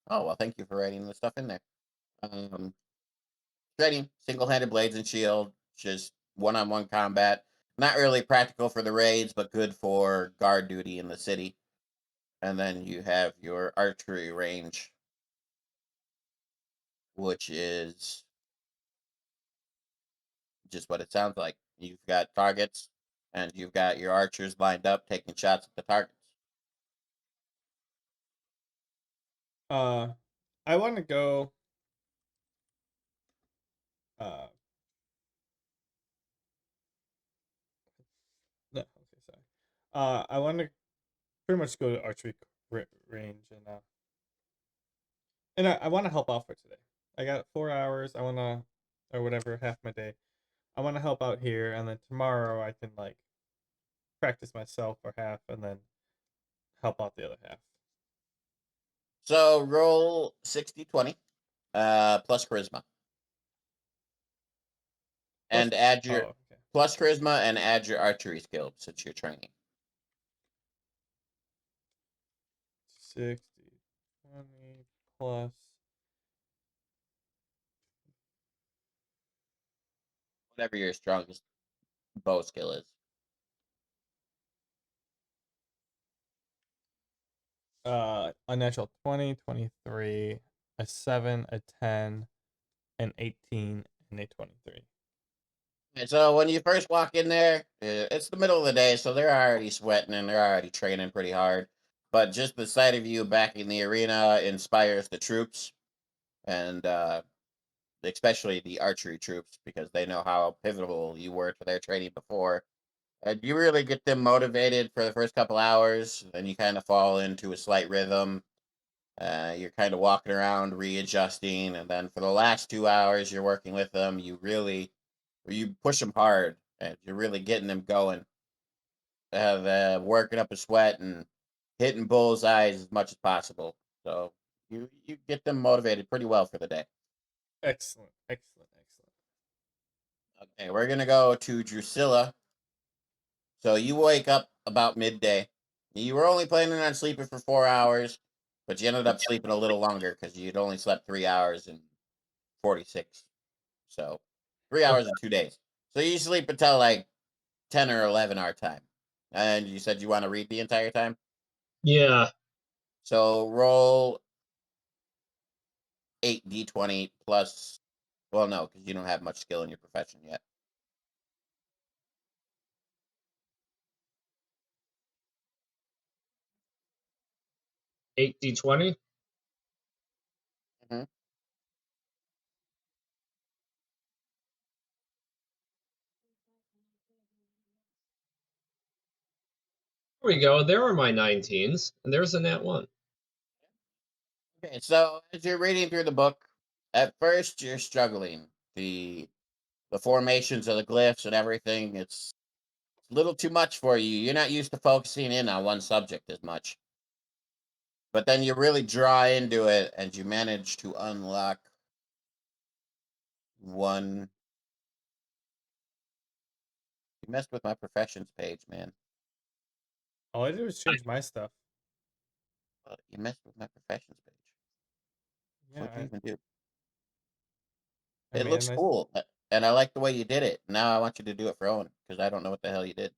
Oh well, thank you for writing the stuff in there. Trading single-handed blades and shield, just one-on-one combat. Not really practical for the raids, but good for guard duty in the city. And then you have your archery range, which is just what it sounds like. You've got targets, and you've got your archers lined up taking shots at the targets. I want to go. Uh, no, okay, sorry. I want to pretty much go to archery range and I want to help out for today. I got 4 hours. I want to, or whatever, half my day. I want to help out here, and then tomorrow I can like practice myself for half, and then help out the other half. So roll 60-20, plus charisma. And add your okay. plus charisma and add your archery skill since you're training. 60, 20 plus. Whatever your strongest bow skill is. Unnatural 20, 23, a 7, a 10, an 18, and a 23. And so when you first walk in there, it's the middle of the day, so they're already sweating and they're already training pretty hard. But just the sight of you back in the arena inspires the troops, and especially the archery troops, because they know how pivotal you were to their training before. And you really get them motivated for the first couple hours, then you kind of fall into a slight rhythm. You're kind of walking around, readjusting, and then for the last 2 hours, you're working with them. You push them hard, and you're really getting them going, working up a sweat and hitting bullseyes as much as possible. So you get them motivated pretty well for the day. Excellent, excellent, excellent. Okay, we're gonna go to Drusilla. So you wake up about midday. You were only planning on sleeping for 4 hours, but you ended up sleeping a little longer because you'd only slept 3 hours and 46. So 3 hours Okay. and 2 days. So you sleep until like 10 or 11 our time. And you said you want to read the entire time? Yeah. So roll 8d20 plus. Well, no, because you don't have much skill in your profession yet. 8d20. Mm-hmm. There we go. There are my 19s, and there's a nat 1. Okay, so as you're reading through the book, at first you're struggling. The formations of the glyphs and everything, it's a little too much for you. You're not used to focusing in on one subject as much. But then you really draw into it and you manage to unlock one. You messed with my professions page, man. All I did was change my stuff. You messed with my professions page. Yeah, What'd you even do? I It made a looks nice. cool, and I like the way you did it. Now I want you to do it for Owen because I don't know what the hell you did.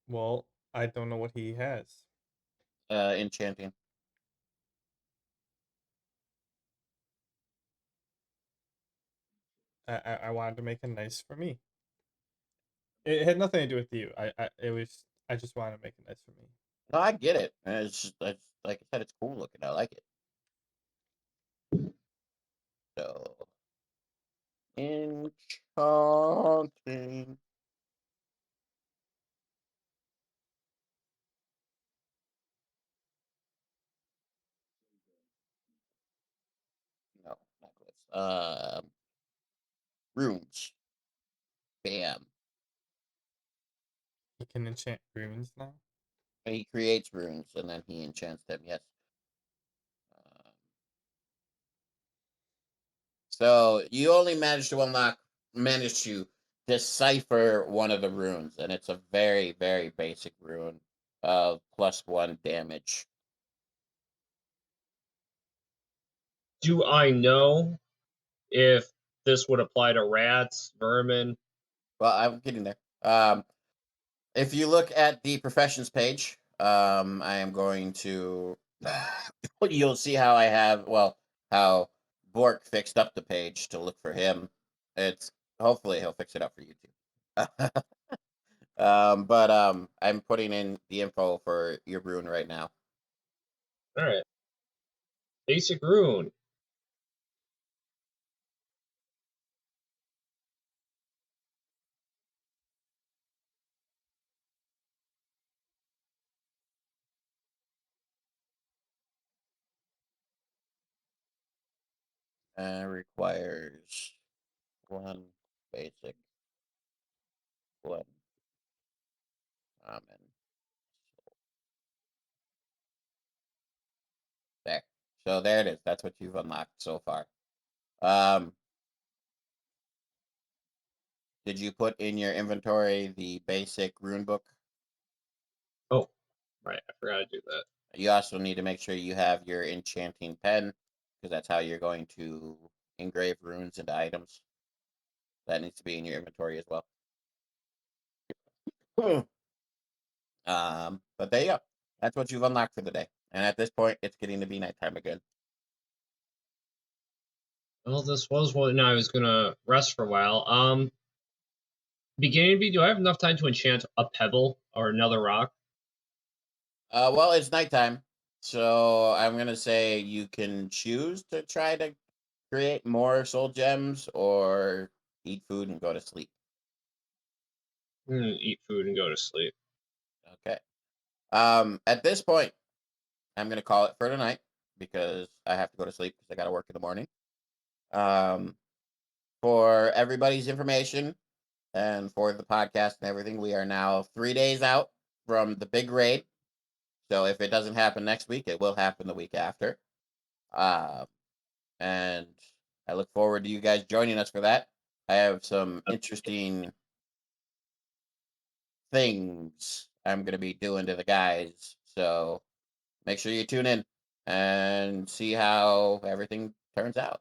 Well, I don't know what he has. Enchanting. I wanted to make it nice for me. It had nothing to do with you. I just wanted to make it nice for me. No, I get it. It's like I said, it's cool looking. I like it. So enchanting. No, not glyphs. Runes. Bam. He can enchant runes now. He creates runes and then he enchants them. Yes. Um, so you only manage to decipher one of the runes, and it's a very, very basic rune. of +1 damage. Do I know if this would apply to rats, vermin? Well, I'm getting there. If you look at the professions page, I am going to. You'll see how I have how Bork fixed up the page to look for him. It's hopefully he'll fix it up for you too. But I'm putting in the info for your rune right now. All right. Basic rune. Requires 1 basic, 1 common. There. So there it is. That's what you've unlocked so far. Did you put in your inventory the basic rune book? Oh, right. I forgot to do that. You also need to make sure you have your enchanting pen, because that's how you're going to engrave runes into items. That needs to be in your inventory as well. But there you go. That's what you've unlocked for the day. And at this point, it's getting to be nighttime again. Well, this was when I was gonna rest for a while. Beginning B, do I have enough time to enchant a pebble or another rock? Well, it's nighttime, so I'm gonna say you can choose to try to create more soul gems or eat food and go to sleep. Eat food and go to sleep. Okay. At this point, I'm gonna call it for tonight because I have to go to sleep because I gotta work in the morning. Um, for everybody's information and for the podcast and everything, we are now 3 days out from the big raid. So if it doesn't happen next week, it will happen the week after. And I look forward to you guys joining us for that. I have some interesting things I'm going to be doing to the guys. So make sure you tune in and see how everything turns out.